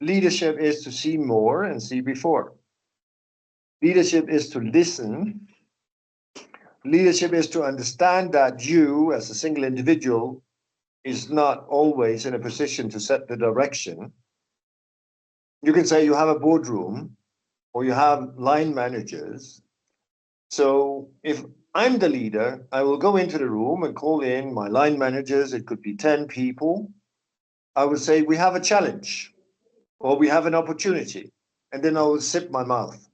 Leadership is to see more and see before. Leadership is to listen. Leadership is to understand that you, as a single individual, is not always in a position to set the direction. You can say you have a boardroom or you have line managers. So if I'm the leader, I will go into the room and call in my line managers. It could be 10 people. I would say, we have a challenge or we have an opportunity. And then I will zip my mouth.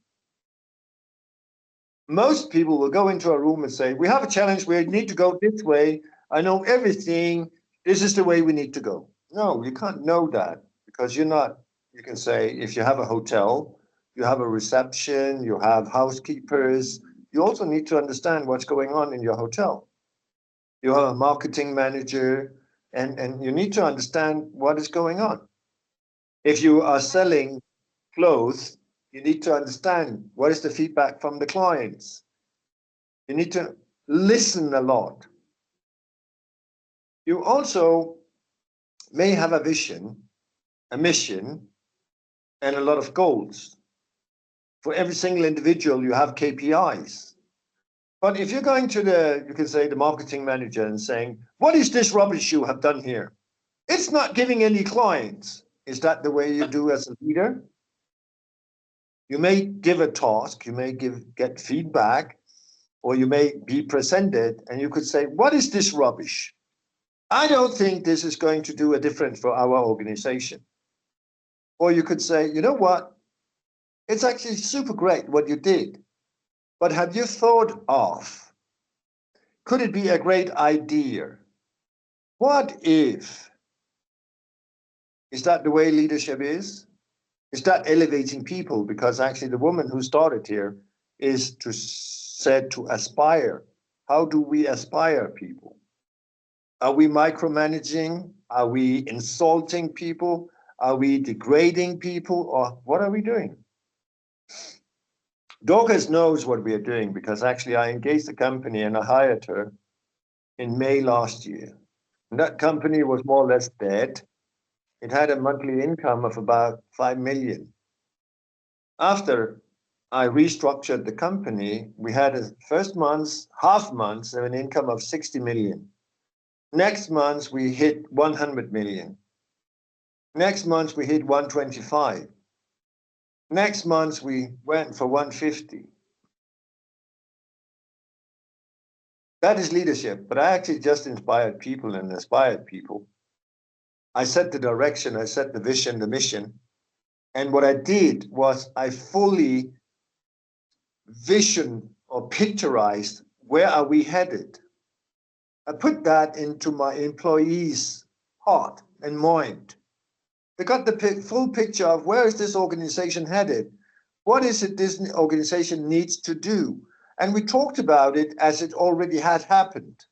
Most people will go into a room and say, we have a challenge. We need to go this way. I know everything. This is the way we need to go. No, you can't know that because you're not. You can say, if you have a hotel, you have a reception, you have housekeepers. You also need to understand what's going on in your hotel. You have a marketing manager, and you need to understand what is going on. If you are selling clothes, you need to understand what is the feedback from the clients. You need to listen a lot. You also may have a vision, a mission, and a lot of goals. For every single individual, you have KPIs. But if you're going to you can say the marketing manager and saying, what is this rubbish you have done here? It's not giving any clients. Is that the way you do as a leader? You may give a task, you may get feedback, or you may be presented and you could say, what is this rubbish? I don't think this is going to do a difference for our organization. Or you could say, you know what? It's actually super great what you did. But have you thought of, could it be a great idea? What if? Is that the way leadership is? Is that elevating people? Because actually the woman who started here is said to aspire. How do we aspire people? Are we micromanaging? Are we insulting people? Are we degrading people? Or what are we doing? Dorcas knows what we are doing because actually I engaged the company and I hired her in May last year. And that company was more or less dead. It had a monthly income of about 5 million. After I restructured the company, we had a first month's, half months of an income of 60 million. Next month, we hit 100 million. Next month, we hit 125. Next month, we went for 150. That is leadership, but I actually just inspired people and inspired people. I set the direction, I set the vision, the mission. And what I did was I fully vision or picturized where are we headed. I put that into my employees' heart and mind. They got the full picture of where is this organization headed? What is it this organization needs to do? And we talked about it as it already had happened.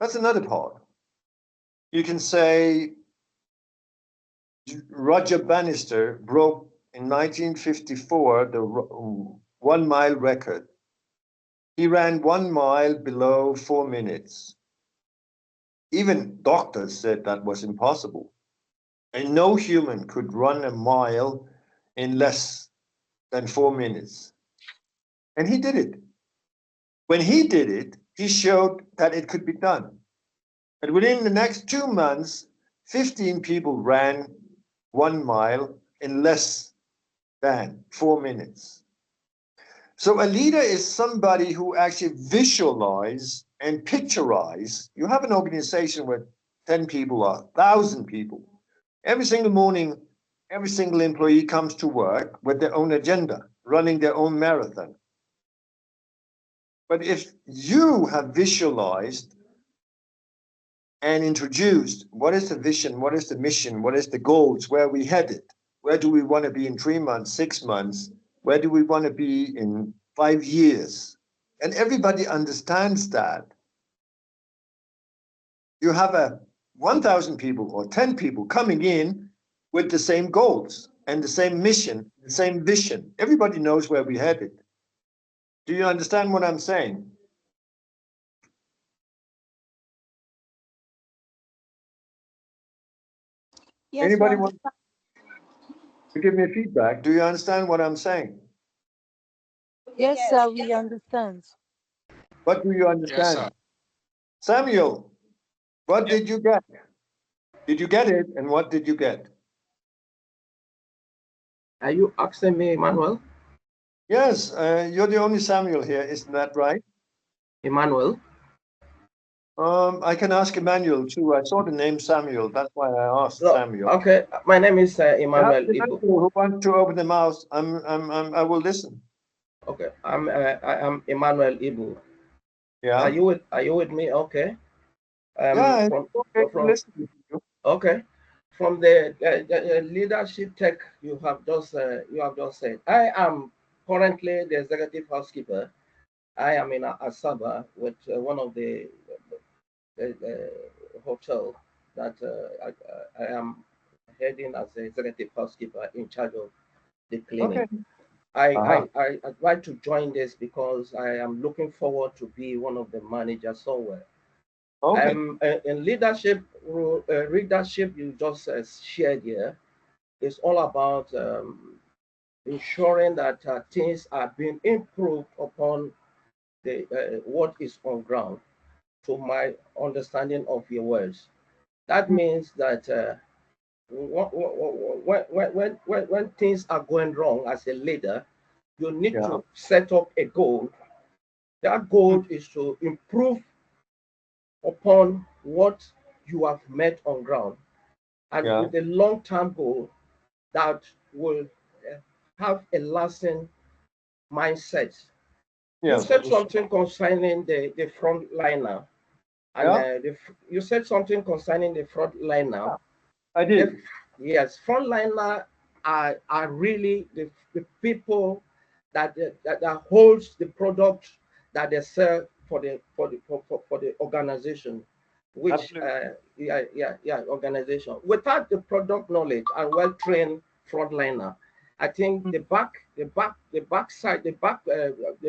That's another part. You can say Roger Bannister broke in 1954 the 1 mile record. He ran 1 mile below 4 minutes. Even doctors said that was impossible. And no human could run a mile in less than 4 minutes. And he did it. When he did it, he showed that it could be done. And within the next 2 months, 15 people ran 1 mile in less than 4 minutes. So a leader is somebody who actually visualize and picturize. You have an organization where 10 people or 1,000 people. Every single morning, every single employee comes to work with their own agenda, running their own marathon. But if you have visualized and introduced what is the vision, what is the mission, what is the goals, where are we headed, where do we want to be in 3 months, 6 months, where do we want to be in 5 years, and everybody understands that, you have a 1,000 people or 10 people coming in with the same goals and the same mission, the same vision. Everybody knows where we're headed. Do you understand what I'm saying? Yes, we Anybody want? understand. You give me feedback. Do you understand what I'm saying? Yes, sir, we understand. What do you Yes, sir. understand? Samuel, what did you get? Did you get it? And what did you get? Are you asking me, Emmanuel? Yes, you're the only Samuel here, isn't that right? Emmanuel? I can ask Emmanuel too. I saw the name Samuel. That's why I asked No, Samuel. okay. My name is You have Emmanuel Emmanuel Ibu. who wants to open the mouth. I will listen. Okay, I am Emmanuel Ibu. Yeah. Are you with me? Okay. Yeah, it's From okay to from listen to you. okay, from the leadership tech you have just said. I am currently the executive housekeeper. I am in Asaba with one of the hotel that I am heading as the executive housekeeper in charge of the cleaning. Okay. Uh-huh. I'd like to join this because I am looking forward to be one of the managers somewhere. Okay. In leadership you just shared here is all about ensuring that things are being improved upon the what is on ground. To my understanding of your words, that Mm. means that when things are going wrong as a leader, you need Yeah. to set up a goal. That Mm. goal is to improve upon what you have met on ground and Yeah. with a long-term goal that will have a lasting mindset. You Yes, said that is. something concerning the front liner, and Yeah. you said something concerning the front liner. Yeah, I The, did. yes, frontliner are really the people that holds the product that they sell for the organization, which Absolutely. organization. Without the product knowledge and well trained frontliner, I think Mm. the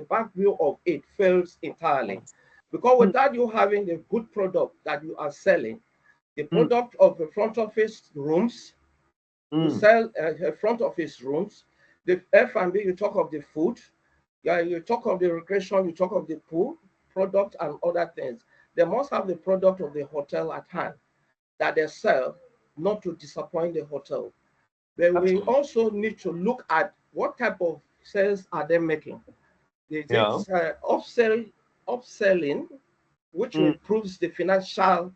back view of it fails entirely, because Mm. without you having the good product that you are selling, the Mm. product of the front office rooms, you Mm. sell front office rooms, the F&B, you talk of the food, yeah, you talk of the recreation, you talk of the pool product and other things. They must have the product of the hotel at hand that they sell, not to disappoint the hotel. But we Absolutely. also need to look at what type of sales are they making. Is it Yeah. upselling, which Mm. improves the financial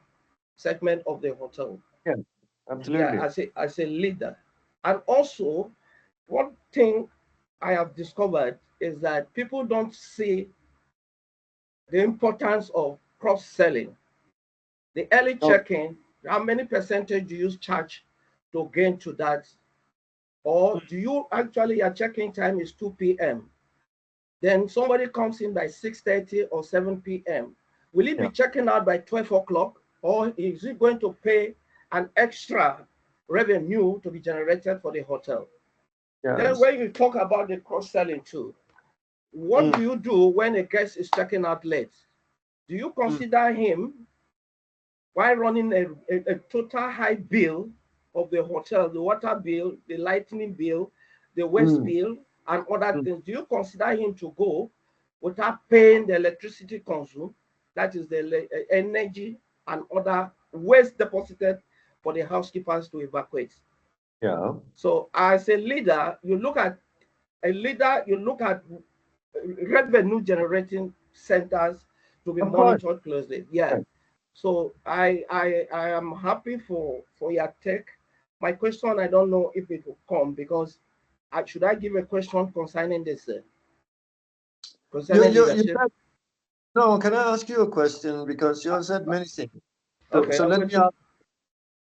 segment of the hotel? Yeah. Yeah, Absolutely. as a leader. And also, one thing I have discovered is that people don't see the importance of cross selling. The early No. check-in, how many percentage do you charge to gain to that? Or Mm. do you actually, your check-in time is 2 p.m. Then somebody comes in by 6:30 or 7 p.m. Will he be Yeah. checking out by 12 o'clock? Or is he going to pay an extra revenue to be generated for the hotel? Then Yes. when you talk about the cross-selling too, what do Mm. you do when a guest is checking out late? Do you Mm. consider him while running a total high bill of the hotel, the water bill, the lighting bill, the waste Mm. bill, and other Mm. things? Do you consider him to go without paying the electricity consumed, that is the energy and other waste deposited for the housekeepers to evacuate? Yeah. So as a leader, you look at revenue generating centers to be Of course. monitored closely. Yeah. Yes. So I am happy for your take. My question, I don't know if it will come because should I give a question concerning this concerning You leadership? said no. Can I ask you a question? Because you Uh, have said uh, many things. So okay, I'm let going me to. ask.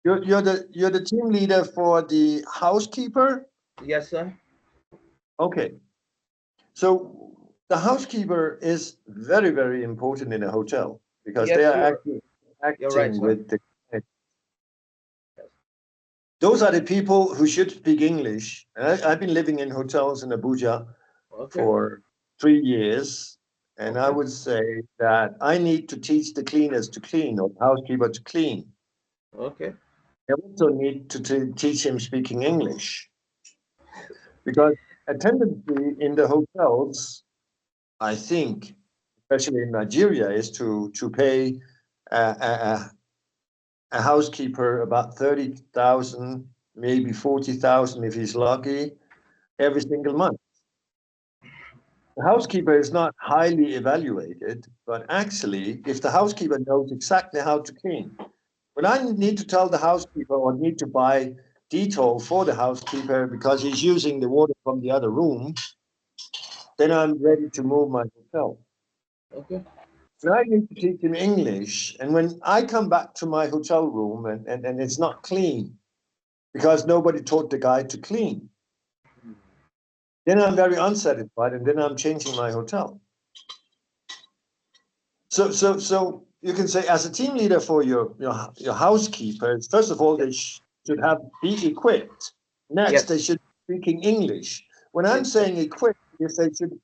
You're the team leader for the housekeeper. Yes, sir. Okay. So the housekeeper is very, very important in a hotel because they Yes, are actually you're right, acting sir. with the. Yes. Those are the people who should speak English. And I've been living in hotels in Abuja Okay. for 3 years, and I Okay. would say that I need to teach the cleaners to clean or the housekeeper to clean. Okay. I also need to teach him speaking English. Because a tendency in the hotels, I think, especially in Nigeria, is to pay a housekeeper about 30,000, maybe 40,000 if he's lucky, every single month. The housekeeper is not highly evaluated, but actually, if the housekeeper knows exactly how to clean, when I need to tell the housekeeper or need to buy Dettol for the housekeeper because he's using the water from the other room, then I'm ready to move my hotel. Okay. When I need to teach him English, and when I come back to my hotel room and it's not clean because nobody taught the guy to clean, then I'm very unsatisfied, and then I'm changing my hotel. So you can say, as a team leader for your housekeepers, first of all, they should be equipped. Next, Yes. they should be speaking English. When I'm Yes. saying equipped, if they should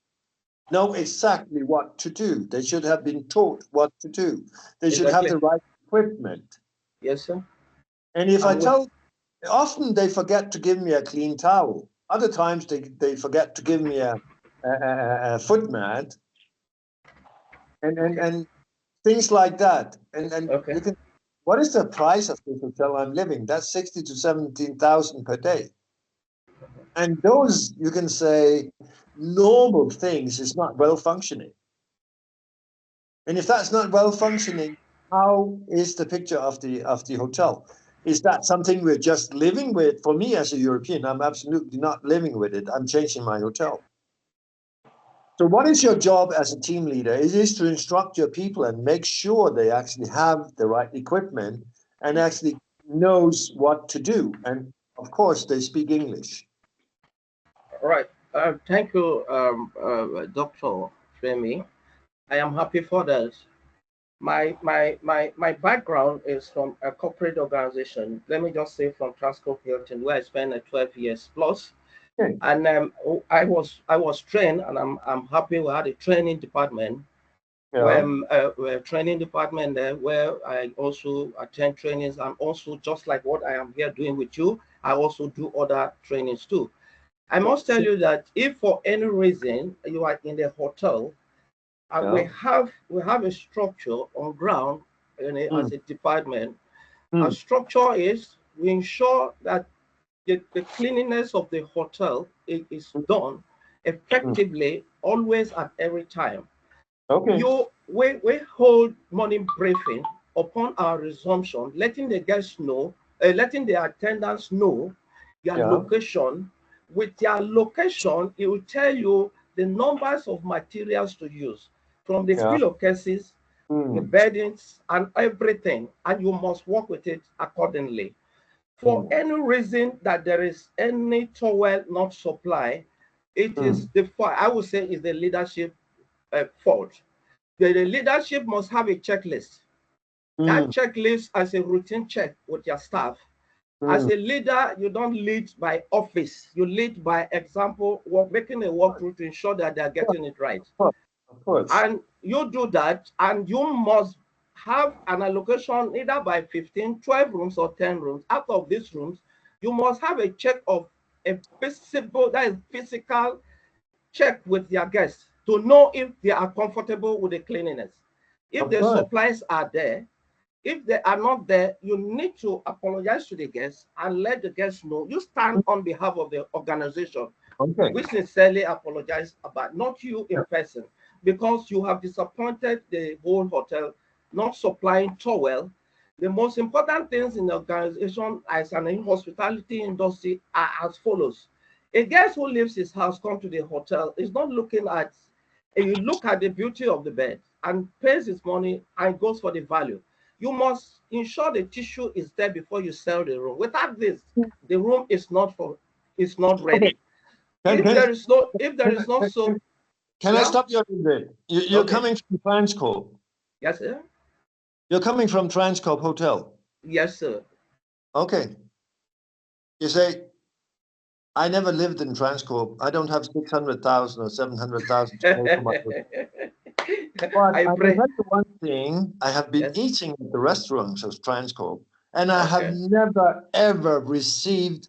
know exactly what to do, they should have been taught what to do. They should have Exactly. the right equipment. Yes, sir. And if I And with, tell, often they forget to give me a clean towel. Other times they forget to give me a foot mat and things like that. And okay. you can, what is the price of this hotel I'm living? That's 60 to 17,000 per day. And those, you can say, normal things is not well functioning. And if that's not well functioning, how is the picture of the hotel? Is that something we're just living with? For me as a European, I'm absolutely not living with it. I'm changing my hotel. So what is your job as a team leader? It is to instruct your people and make sure they actually have the right equipment and actually knows what to do. And of course, they speak English. All right. Thank you, Dr. Femi. I am happy for that. My background is from a corporate organization. Let me just say from Transcorp Hilton, where I spent 12 years plus. Okay. And I was trained, and I'm happy we had a training department. Yeah. Where training department there, where I also attend trainings, and also just like what I am here doing with you, I also do other trainings too. I must tell you that if for any reason you are in the hotel, and Yeah. we have a structure on ground, as a department. Our Mm. structure is we ensure that the cleanliness of the hotel is done effectively, always at every time. Okay. We hold morning briefing upon our resumption, letting the guests know, letting the attendants know their Yeah. location. With their location, it will tell you the numbers of materials to use, from the Yeah. pillowcases, the Mm. beddings, and everything, and you must work with it accordingly. For any reason that there is any towel not supply, it is I would say, is the leadership fault. The leadership must have a checklist. That Mm. checklist as a routine check with your staff. As Mm. a leader, you don't lead by office. You lead by example, making a walkthrough to ensure that they're getting it right. Of course. And you do that, and you must have an allocation either by 15, 12 rooms or 10 rooms. Out of these rooms, you must have a check of a physical check with their guests to know if they are comfortable with the cleanliness. If Of the course. supplies are there, if they are not there, you need to apologize to the guests and let the guests know you stand on behalf of the organization. Okay. We sincerely apologize about not you in person, because you have disappointed the whole hotel, not supplying towel. The most important things in the organization as an hospitality industry are as follows. A guest who leaves his house, come to the hotel, is not looking at, you look at the beauty of the bed and pays his money and goes for the value. You must ensure the tissue is there before you sell the room. Without this, the room is not Okay. ready. Can, If can, there is no, if there is no can, soap, can I yeah, stop you a little bit? You're okay, coming from Transcorp. yes, sir, You're coming from Transcorp Hotel. yes, sir. Okay. You say, I never lived in Transcorp. I don't have 600,000 or 700,000 to pay for my hotel. But I I can pray, tell you one thing. I have been yes, eating at the restaurants of Transcorp, and I have okay, never, ever received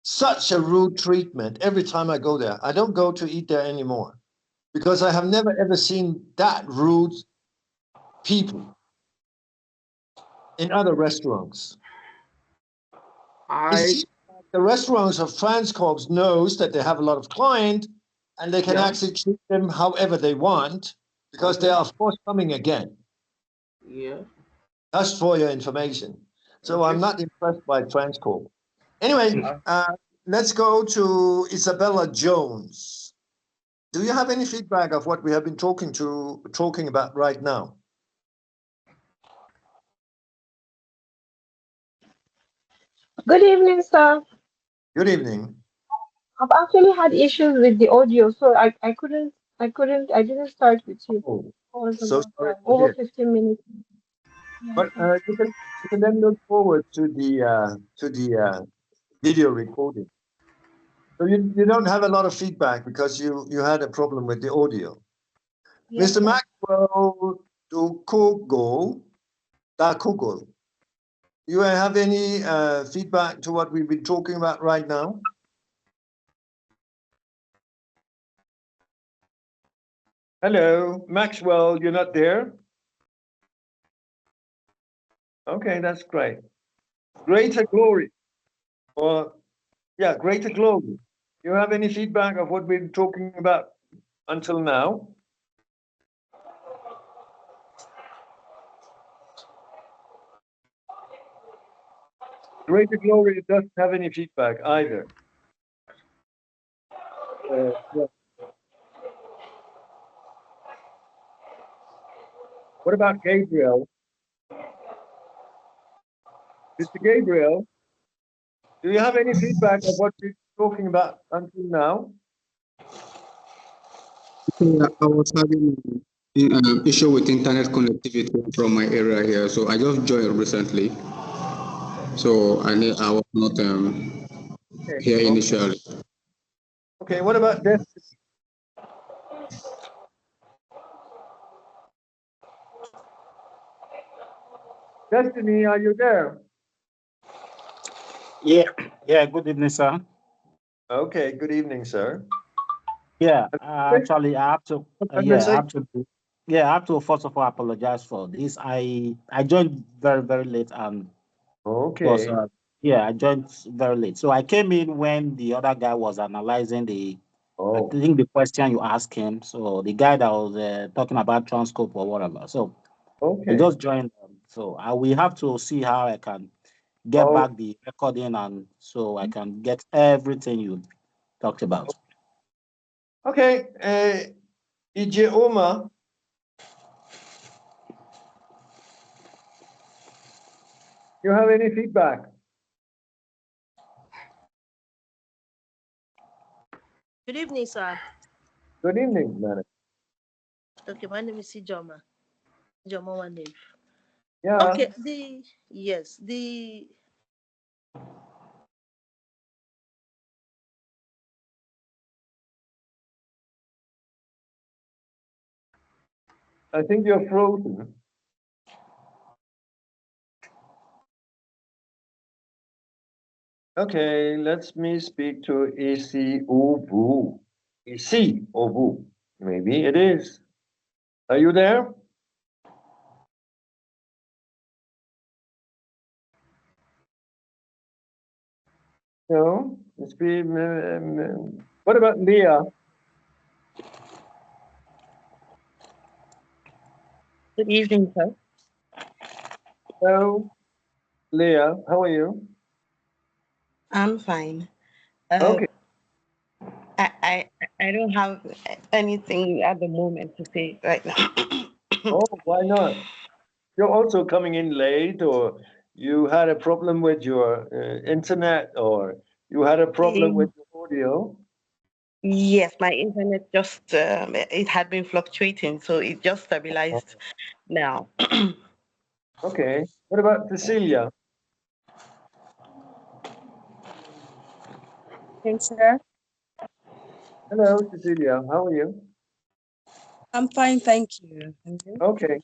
Such a rude treatment every time I go there. I don't go to eat there anymore because I have never ever seen that rude people in other restaurants. It seems like the restaurants of Transcorp knows that they have a lot of clients and they can actually treat them however they want because they are, of course, coming again. Yeah. That's for your information. So I'm not impressed by Transcorp. Anyway, let's go to Isabella Jones. Do you have any feedback of what we have been talking about right now? Good evening, sir. Good evening. I've actually had issues with the audio, so I didn't start with you. Oh, I was so about sorry to over hear. 15 minutes. Yeah, But sir. you can then look forward to the video recording. So you don't have a lot of feedback because you had a problem with the audio. Yes, Mr. sir. Maxwell Dakugo, you have any feedback to what we've been talking about right now? Hello, Maxwell, you're not there? Okay, that's great. Greater glory. Or, yeah, greater glory. You have any feedback of what we've been talking about until now? Greater glory doesn't have any feedback either. Yeah. What about Gabriel? Mr. Gabriel, do you have any feedback of what we're talking about until now? Yeah, I was having an issue with internet connectivity from my area here, so I just joined recently. So I was not Okay. here initially. Okay, what about Destiny? Destiny, are you there? Yeah, good evening, sir. Okay, good evening, sir. Yeah, actually, I have to, I have to first of all apologize for this. I joined very, very late and was, Okay. I joined very late. So I came in when the other guy was analyzing I think the question you asked him. So the guy that was talking about Transcope or whatever. So I just joined. So I will have to see how I can get back the recording and so I can get everything you talked about. Okay, Ijeoma, you have any feedback? Good evening, sir. Good evening, madam. Okay, my name is Ijoma. Ijoma Wanif. Yeah. Okay, I think you're frozen. Okay, let me speak to AC Ovu. AC Ovu. Maybe it is. Are you there? No. Let's be. What about Leah? Good evening, sir. Hello, Leah. How are you? I'm fine. Okay. I, I I don't have anything at the moment to say right now. Oh, why not? You're also coming in late, or you had a problem with your internet, or you had a problem with your audio. Yes, my internet just it had been fluctuating, so it just stabilized now. Okay. What about Cecilia? Thanks, sir. Hello, Cecilia. How are you? I'm fine, thank you. And you? Okay.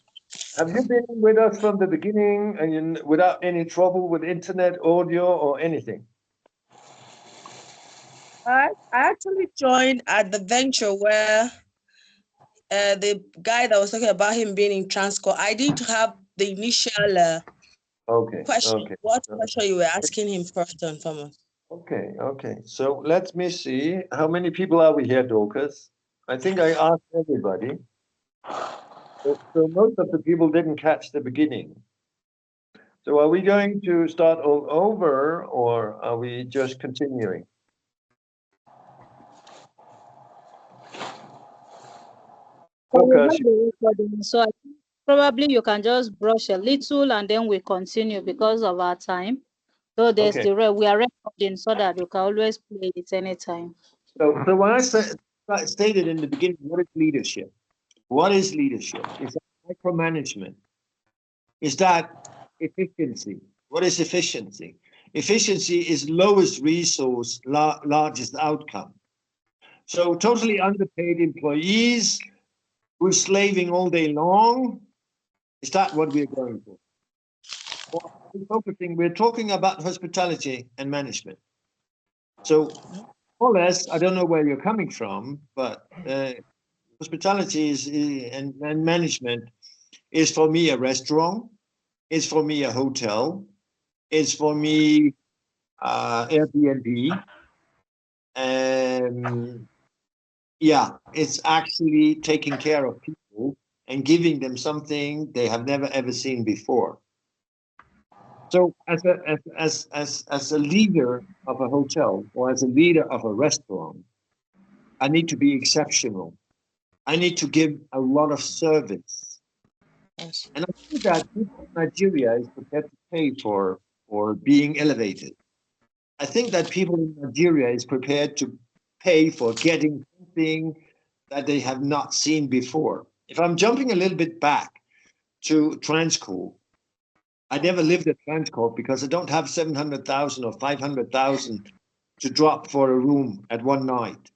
Have you been with us from the beginning and without any trouble with internet, audio, or anything? I actually joined at the venture where the guy that was talking about him being in Transcorp, I didn't have the initial Okay, question. okay. What question you were asking him first and foremost? Okay, okay. So let me see. How many people are we here, Dorcas? I think I asked everybody. So most of the people didn't catch the beginning. So are we going to start all over or are we just continuing? Dorcas, So I think probably you can just brush a little and then we continue because of our time. So there's okay. we are recording so that you can always play it anytime. So when I stated in the beginning, what is leadership? What is leadership? Is that micromanagement? Is that efficiency? What is efficiency? Efficiency is lowest resource, largest outcome. So totally underpaid employees who are slaving all day long. Is that what we're going for? Or we're talking about hospitality and management. So more or less, I don't know where you're coming from, but hospitality and management is for me a restaurant, is for me a hotel, is for me Airbnb. Yeah, it's actually taking care of people and giving them something they have never ever seen before. So as a leader of a hotel or as a leader of a restaurant, I need to be exceptional. I need to give a lot of service. Yes. And I think that Nigeria is prepared to pay for being elevated. I think that people in Nigeria is prepared to pay for getting something that they have not seen before. If I'm jumping a little bit back to Transcorp, I never lived at Transcorp because I don't have 700,000 or 500,000 to drop for a room at one night.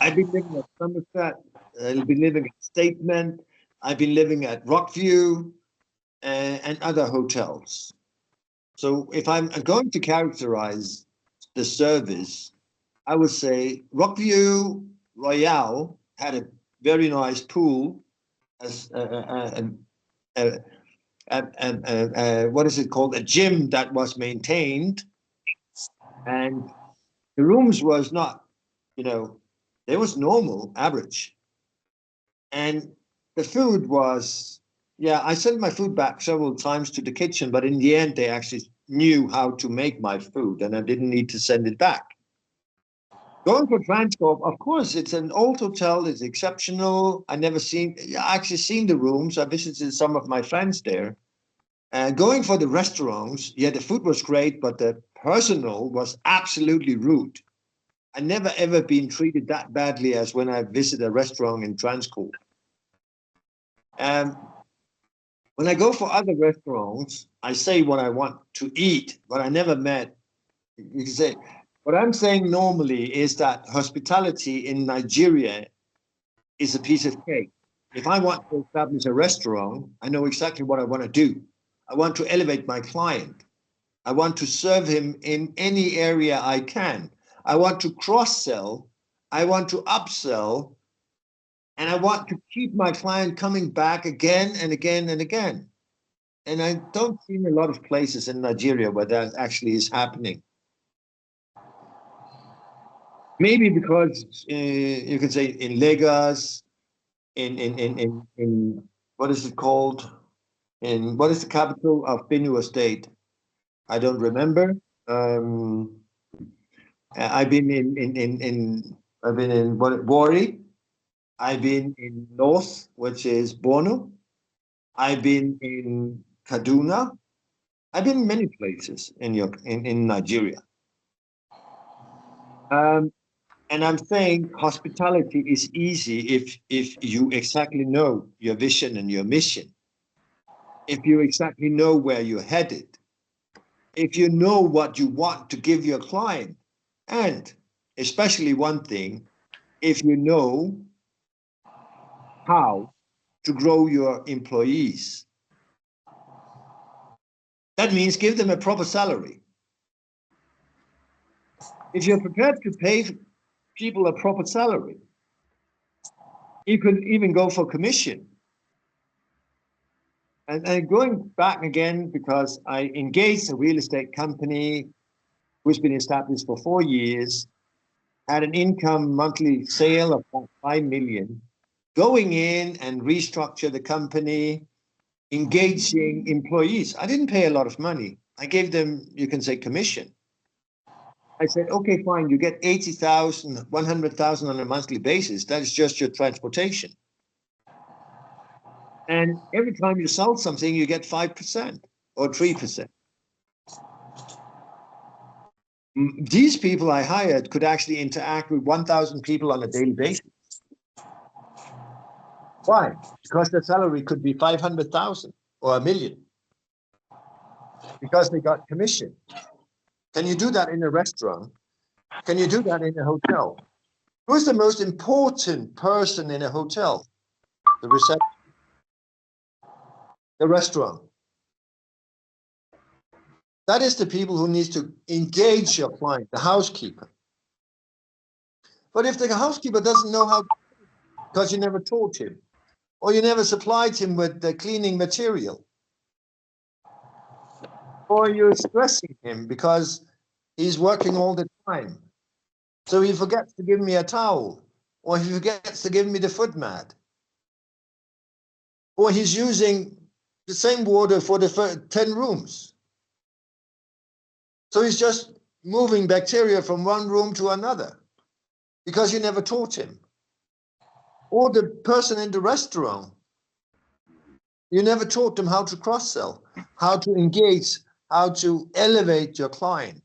I've been living at Somerset, I've been living at Statement, I've been living at Rockview and other hotels. So if I'm going to characterize the service, I would say Rockview Royale had a very nice pool, as what is it called? A gym that was maintained, and the rooms was not, they was normal, average, and the food was, yeah, I sent my food back several times to the kitchen, but in the end, they actually knew how to make my food, and I didn't need to send it back. Going for Transcorp, of course, it's an old hotel. It's exceptional. I actually seen the rooms. I visited some of my friends there. And going for the restaurants, yeah, the food was great, but the personnel was absolutely rude. I never ever been treated that badly as when I visited a restaurant in Transcorp. When I go for other restaurants, I say what I want to eat, but I never met. You can say, what I'm saying normally is that hospitality in Nigeria is a piece of cake. If I want to establish a restaurant, I know exactly what I want to do. I want to elevate my client. I want to serve him in any area I can. I want to cross-sell. I want to upsell. And I want to keep my client coming back again and again and again. And I don't see a lot of places in Nigeria where that actually is happening. Maybe because you can say in Lagos, in what is it called? In what is the capital of Benue State? I don't remember. I've been in Warri. I've been in North, which is Borno. I've been in Kaduna. I've been in many places in Nigeria. And I'm saying hospitality is easy if you exactly know your vision and your mission. If you exactly know where you're headed. If you know what you want to give your client. And especially one thing, if you know how to grow your employees. That means give them a proper salary. if you're prepared to pay people a proper salary, you could even go for commission. And going back again, because I engaged a real estate company who's been established for 4 years, had an income monthly sale of about 5 million, going in and restructure the company, engaging employees. I didn't pay a lot of money. I gave them, you can say, commission. I said, okay, fine, you get 80,000, 100,000 on a monthly basis. That is just your transportation. And every time you sell something, you get 5% or 3%. These people I hired could actually interact with 1,000 people on a daily basis. Why? Because their salary could be 500,000 or 1 million. Because they got commission. Can you do that in a restaurant? Can you do that in a hotel? Who's the most important person in a hotel? The reception, the restaurant. That is the people who need to engage your client, the housekeeper. But if the housekeeper doesn't know how, because you never taught him, or you never supplied him with the cleaning material, or you're stressing him because he's working all the time, so he forgets to give me a towel, or he forgets to give me the foot mat, or he's using the same water for the 10 rooms. So he's just moving bacteria from one room to another because you never taught him. Or the person in the restaurant, you never taught them how to cross-sell, how to engage, how to elevate your client,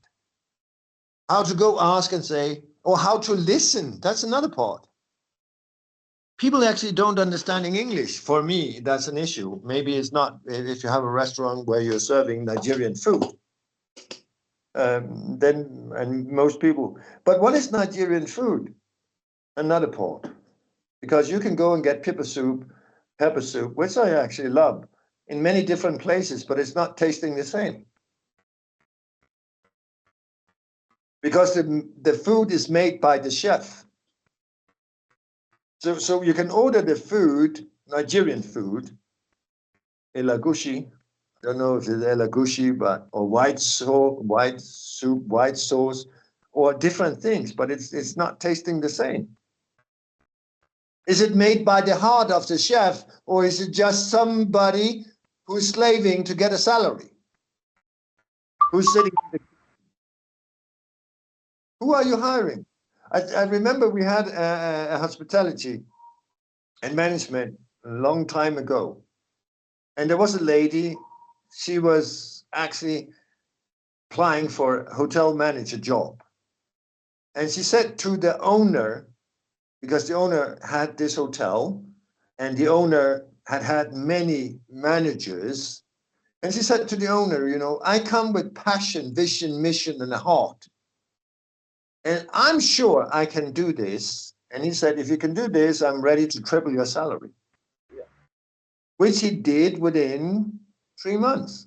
how to go ask and say, or how to listen. That's another part. People actually don't understand English. For me, that's an issue. Maybe it's not if you have a restaurant where you're serving Nigerian food. Then, and most people, but what is Nigerian food? Another part, because you can go and get pepper soup, which I actually love, in many different places, but it's not tasting the same. Because the food is made by the chef. So you can order the food, Nigerian food, elagushi, I don't know if it's elagushi, but or white soup, white sauce, or different things, but it's not tasting the same. Is it made by the heart of the chef, or is it just somebody who's slaving to get a salary? Who's sitting in the... Who are you hiring? I remember we had a hospitality and management a long time ago, and there was a lady. She was actually applying for a hotel manager job, and she said to the owner, because the owner had this hotel and the owner had many managers, and she said to the owner, you know, I come with passion, vision, mission, and a heart, and I'm sure I can do this. And he said, if you can do this, I'm ready to triple your salary. Yeah. Which he did within 3 months.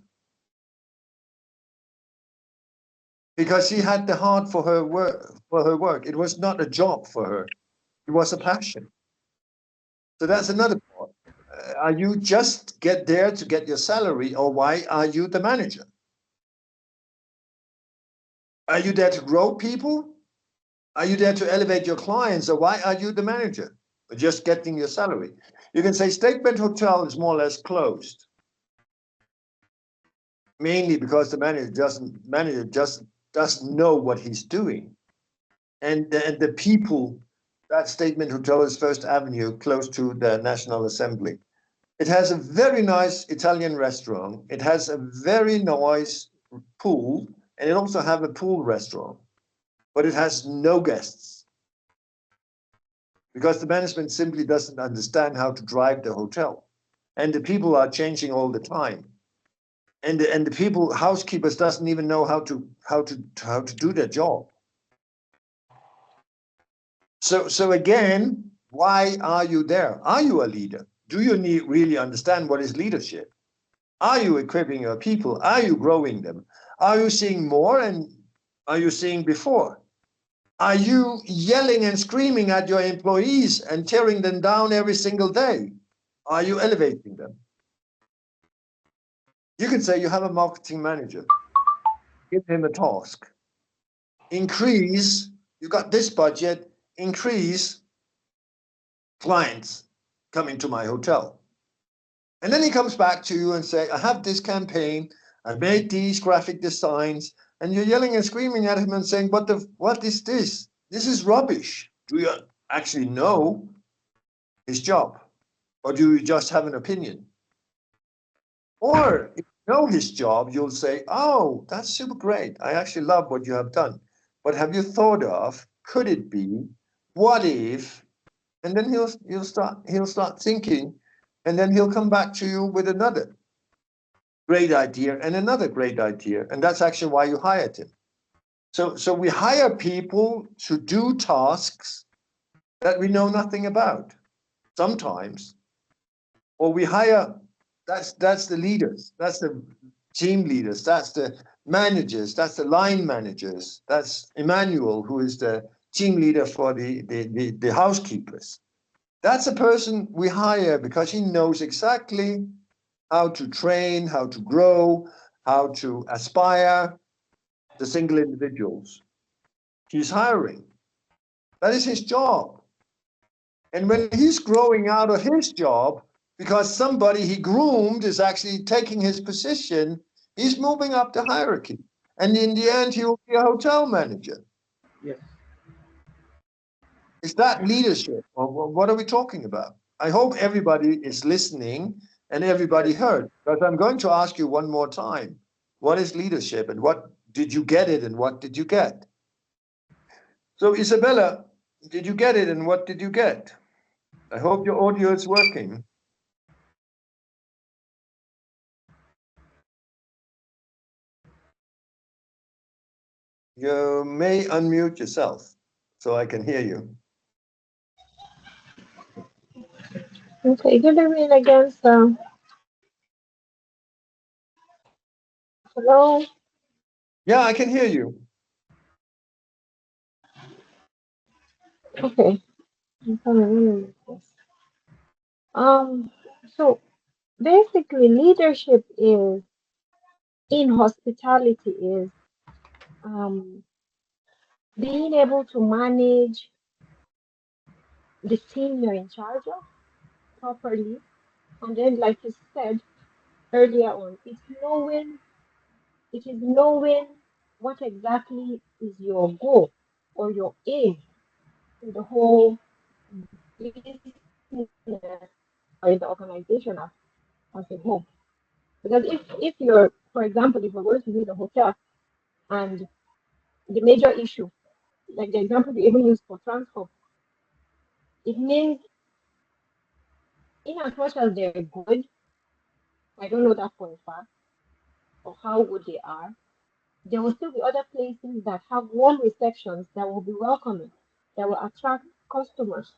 Because she had the heart for her work. It was not a job for her. It was a passion. So that's another part. Are you just get there to get your salary, or why are you the manager? Are you there to grow people? Are you there to elevate your clients, or why are you the manager? Or just getting your salary? You can say Statement Hotel is more or less closed. Mainly because the manager just doesn't know what he's doing. And the people, that Statement Hotel is First Avenue, close to the National Assembly. It has a very nice Italian restaurant. It has a very nice pool, and it also have a pool restaurant, but it has no guests because the management simply doesn't understand how to drive the hotel, and the people are changing all the time, and the people, housekeepers, doesn't even know how to do their job. So again, why are you there? Are you a leader? Do you really understand what is leadership? Are you equipping your people? Are you growing them? Are you seeing more, and are you seeing before? Are you yelling and screaming at your employees and tearing them down every single day? Are you elevating them? You can say you have a marketing manager. Give him a task. Increase, you got this budget, increase clients coming to my hotel. And then he comes back to you and say, I have this campaign, I made these graphic designs, and you're yelling and screaming at him and saying, what is this? This is rubbish. Do you actually know his job? Or do you just have an opinion? Or if you know his job, you'll say, oh, that's super great. I actually love what you have done. But have you thought of, could it be, what if? And then he'll start thinking, and then he'll come back to you with another great idea and another great idea. And that's actually why you hired him. So we hire people to do tasks that we know nothing about sometimes. Or we hire, that's the leaders, that's the team leaders, that's the managers, that's the line managers, that's Emmanuel, who is the team leader for the housekeepers. That's a person we hire because he knows exactly how to train, how to grow, how to aspire the single individuals he's hiring. That is his job. And when he's growing out of his job, because somebody he groomed is actually taking his position, he's moving up the hierarchy. And in the end, he will be a hotel manager. Yes. Is that leadership? Or what are we talking about? I hope everybody is listening and everybody heard, because I'm going to ask you one more time. What is leadership and what did you get it and what did you get? So Isabella, did you get it and what did you get? I hope your audio is working. You may unmute yourself so I can hear you. Okay, good evening again, sir. Hello. Yeah, I can hear you. Okay. I'm coming in. So basically, leadership is in hospitality is being able to manage the team you're in charge of properly, and then, like you said earlier on, it is knowing what exactly is your goal or your aim in the whole business or in the organization as a whole. Because if you're, for example, if we're going to use a hotel and the major issue, like the example we even use for transport, it means in as much as they're good, I don't know that for a fact or how good they are, there will still be other places that have warm receptions that will be welcoming, that will attract customers,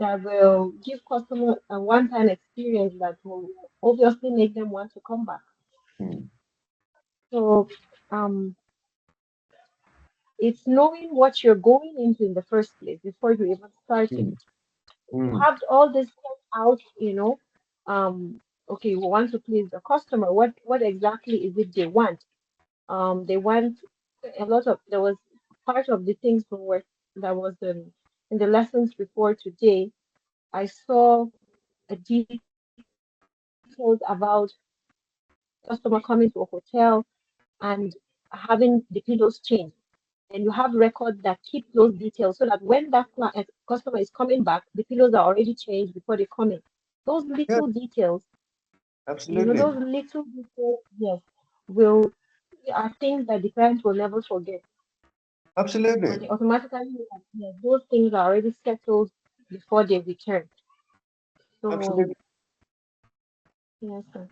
that will give customers a one-time experience that will obviously make them want to come back. So um, it's knowing what you're going into in the first place before you even start it. You have all this set out, okay, we want to please the customer. What exactly is it they want? They want there was part of the things from work that was in the lessons before today. I saw a details about customer coming to a hotel and having the pillows changed. And you have records that keep those details so that when that customer is coming back, the pillows are already changed before they come in. Those little details, Absolutely. those little details, yes, will are things that the parents will never forget. Absolutely. And they automatically know that, yes, those things are already settled before they return. So, Absolutely. yes, sir.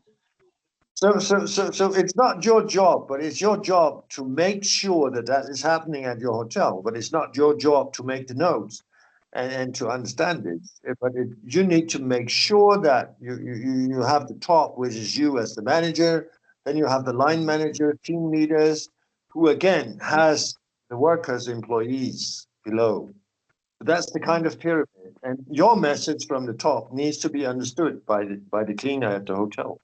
So it's not your job, but it's your job to make sure that that is happening at your hotel. But it's not your job to make the notes and to understand it. But you need to make sure that you have the top, which is you as the manager. Then you have the line manager, team leaders, who again has the workers, employees below. That's the kind of pyramid, and your message from the top needs to be understood by the cleaner at the hotel.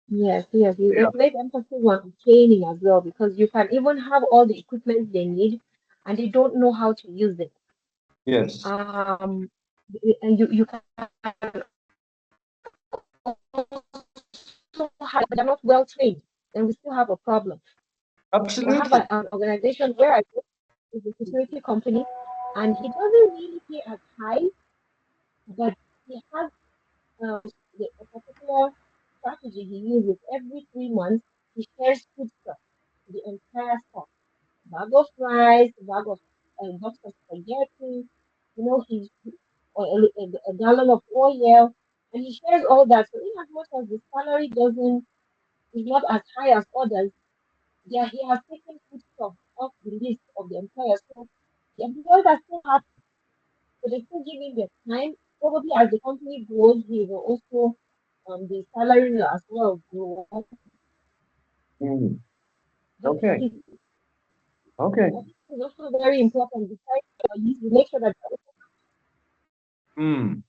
Yes, yes. Yeah. There's great emphasis on training as well, because you can even have all the equipment they need and they don't know how to use it. Yes. And you can also have, they're not well trained, then we still have a problem. I have Absolutely. an organization where I work with a security company, and he doesn't really pay as high, but he has a particular strategy he uses. Every 3 months. He shares food stuff, the entire staff, bag of rice, bag of box of spaghetti, or a gallon of oil, and he shares all that. So in as much as the salary doesn't is not as high as others, yeah, he has taken food stuff off the list of the employers. So the employers are still happy, so they still give him their time. Probably as the company grows, he will also the salary will as well grow. Mm. But Okay. I think it's also very important besides employees, we make sure that Mm.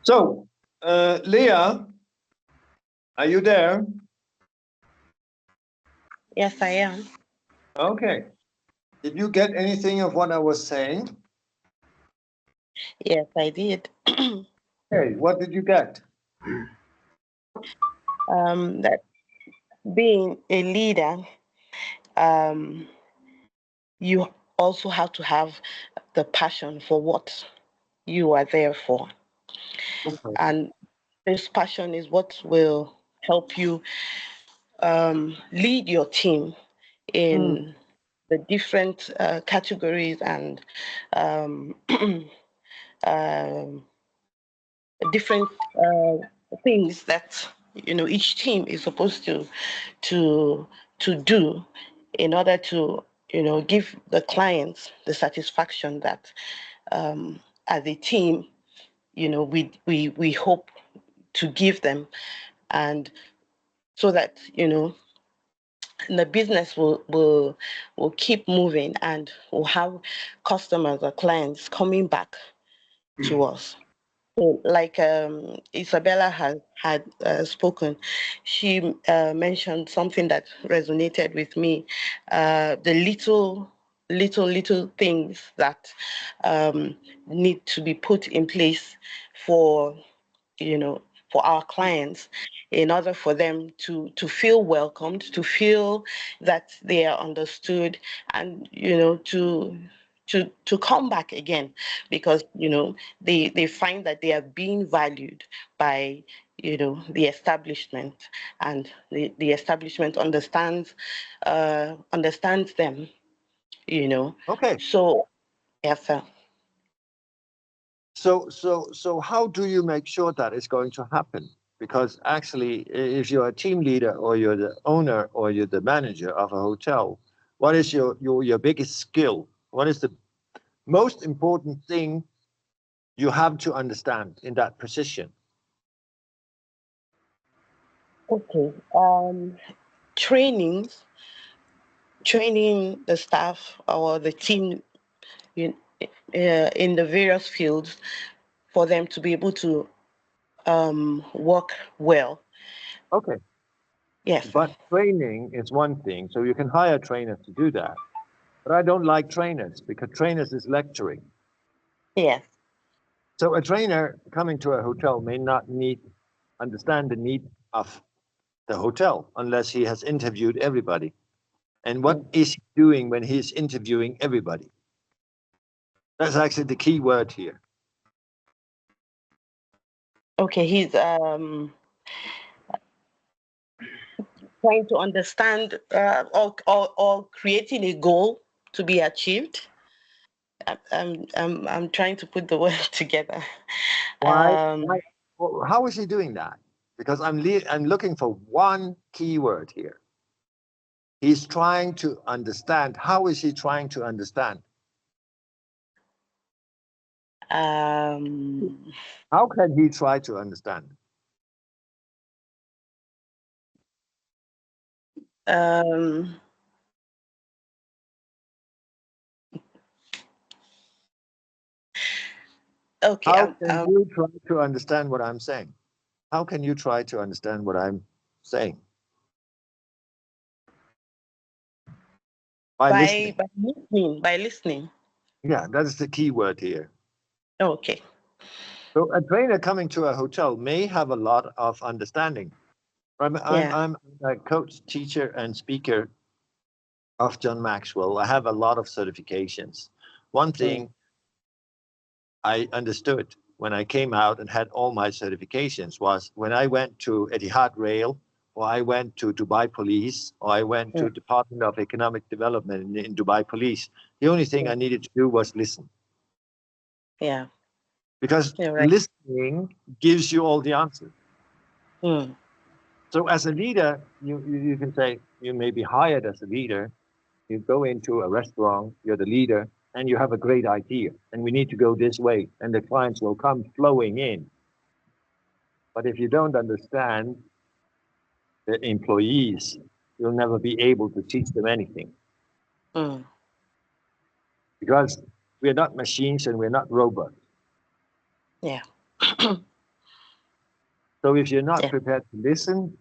So, Leah, are you there? Yes, I am. Okay. Did you get anything of what I was saying? Yes, I did. Okay, what did you get? That being a leader, um, you also have to have the passion for what you are there for. Okay. And this passion is what will help you lead your team in the different categories and um, um, different things that each team is supposed to do in order to give the clients the satisfaction that as a team we hope to give them, and so that the business will keep moving and we'll have customers or clients coming back to us. So, like Isabella had spoken, she mentioned something that resonated with me. The little things that need to be put in place for for our clients, in order for them to feel welcomed, to feel that they are understood, and to come back again, because they find that they are being valued by the establishment, and the establishment understands them. Okay. So yes, sir. So how do you make sure that is going to happen? Because actually, if you're a team leader or you're the owner or you're the manager of a hotel, what is your biggest skill? What is the most important thing you have to understand in that position? Okay. Trainings, training the staff or the team in, in the various fields for them to be able to work well. Okay. Yes, sir. But training is one thing, so you can hire trainers to do that. But I don't like trainers because trainers is lecturing. Yes. So a trainer coming to a hotel may not understand the need of the hotel unless he has interviewed everybody. And what is he doing when he's interviewing everybody? That's actually the key word here. Okay, he's trying to understand or creating a goal to be achieved. I'm trying to put the word together. Why? Well, how is he doing that? Because I'm looking for one key word here. He's trying to understand. How is he trying to understand? Um, How can he try to understand? um, Okay. How can you try to understand what I'm saying? How can you try to understand what I'm saying? By listening. By listening. Yeah, that's the key word here. Okay. So a trainer coming to a hotel may have a lot of understanding. I'm a coach, teacher, and speaker of John Maxwell. I have a lot of certifications. One thing I understood when I came out and had all my certifications was when I went to Etihad Rail, or I went to Dubai Police, or I went to Department of Economic Development in Dubai Police, the only thing I needed to do was listen. Yeah. Because listening gives you all the answers. So as a leader, you can say you may be hired as a leader. You go into a restaurant, you're the leader, and you have a great idea, and we need to go this way, and the clients will come flowing in. But if you don't understand the employees, you'll never be able to teach them anything. Because we're not machines and we're not robots. Yeah. So if you're not prepared to listen,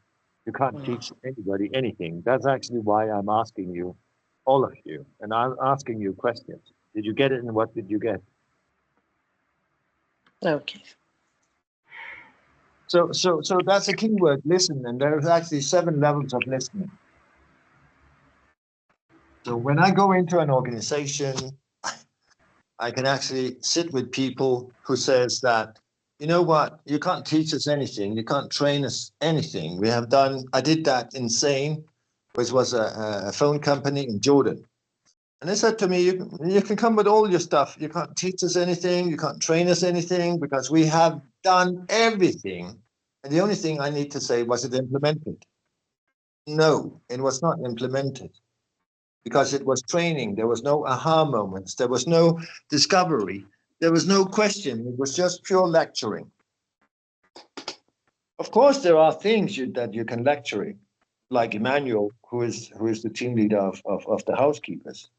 you can't teach anybody anything. That's actually why I'm asking you, all of you, and I'm asking you questions. Did you get it, and what did you get? Okay. So that's a key word, listen, and there's actually 7 levels of listening. So when I go into an organization, I can actually sit with people who says that, you know what, you can't teach us anything, you can't train us anything. I did that in Zain, which was a phone company in Jordan. And they said to me, you can come with all your stuff. You can't teach us anything, you can't train us anything, because we have done everything. And the only thing I need to say, was it implemented? No, it was not implemented. Because it was training. There was no aha moments. There was no discovery. There was no question. It was just pure lecturing. Of course, there are things that you can lecture, like Emmanuel, who is the team leader of the housekeepers.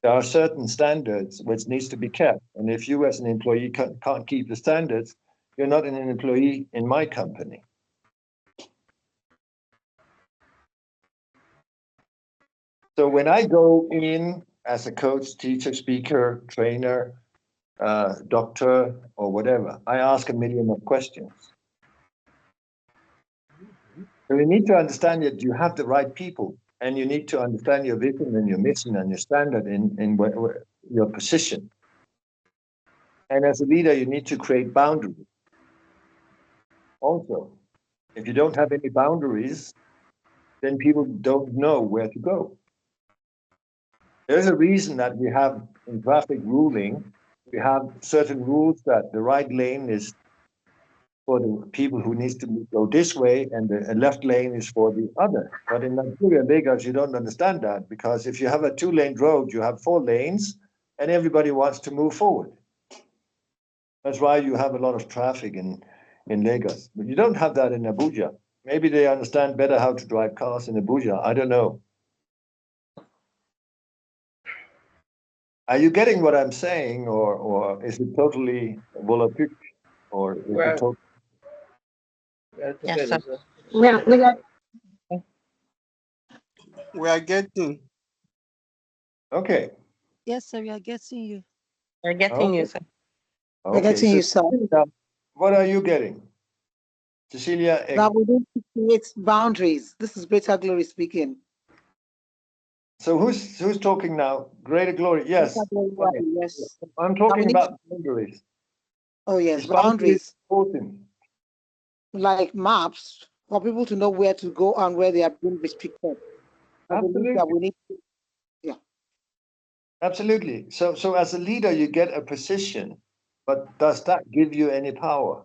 There are certain standards which needs to be kept. And if you as an employee can't keep the standards, you're not an employee in my company. So when I go in as a coach, teacher, speaker, trainer, doctor, or whatever, I ask a million of questions. So you need to understand that you have the right people, and you need to understand your vision and your mission and your standard in your position. And as a leader, you need to create boundaries. Also, if you don't have any boundaries, then people don't know where to go. There's a reason that we have in traffic ruling, we have certain rules that the right lane is for the people who needs to go this way, and the left lane is for the other. But in Nigeria, Lagos, you don't understand that, because if you have a 2-lane road, you have 4 lanes, and everybody wants to move forward. That's why you have a lot of traffic in Lagos. But you don't have that in Abuja. Maybe they understand better how to drive cars in Abuja. I don't know. Are you getting what I'm saying, or is it totally volapük, or is it totally? Yes, sir. We are getting. Okay. Yes, sir, we are getting you. We're getting you, sir. We're getting you, sir. What are you getting? Cecilia? That we need to create boundaries. This is Greater Glory speaking. So who's talking now? Greater Glory. Yes. Yes. I'm talking about boundaries. Oh, yes, Is boundaries. Important. Like maps for people to know where to go and where they are being restricted. Absolutely. That we need to, yeah. Absolutely. So as a leader, you get a position, but does that give you any power?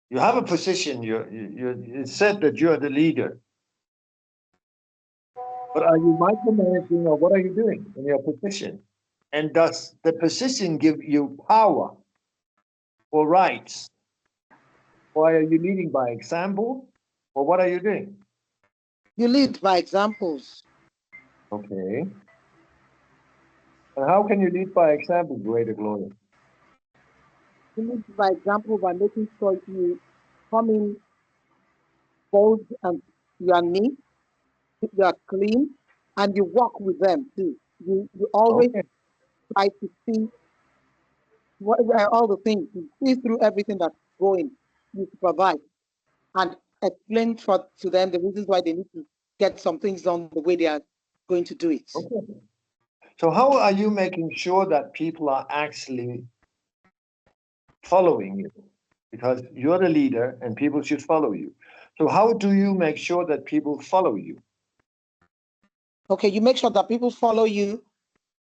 You have a position. You said that you're the leader. But are you micromanaging, or what are you doing in your position? And does the position give you power or rights? Or are you leading by example? Or what are you doing? You lead by examples. Okay. And how can you lead by example, greater glory? You lead by example by making sure you come in bold and you are neat, you are clean, and you walk with them too. You always Okay. try to see all the things, you see through everything that's going, you supervise and explain to them the reasons why they need to get some things done the way they are going to do it. Okay. So how are you making sure that people are actually following you? Because you're the leader and people should follow you. So how do you make sure that people follow you? Okay, you make sure that people follow you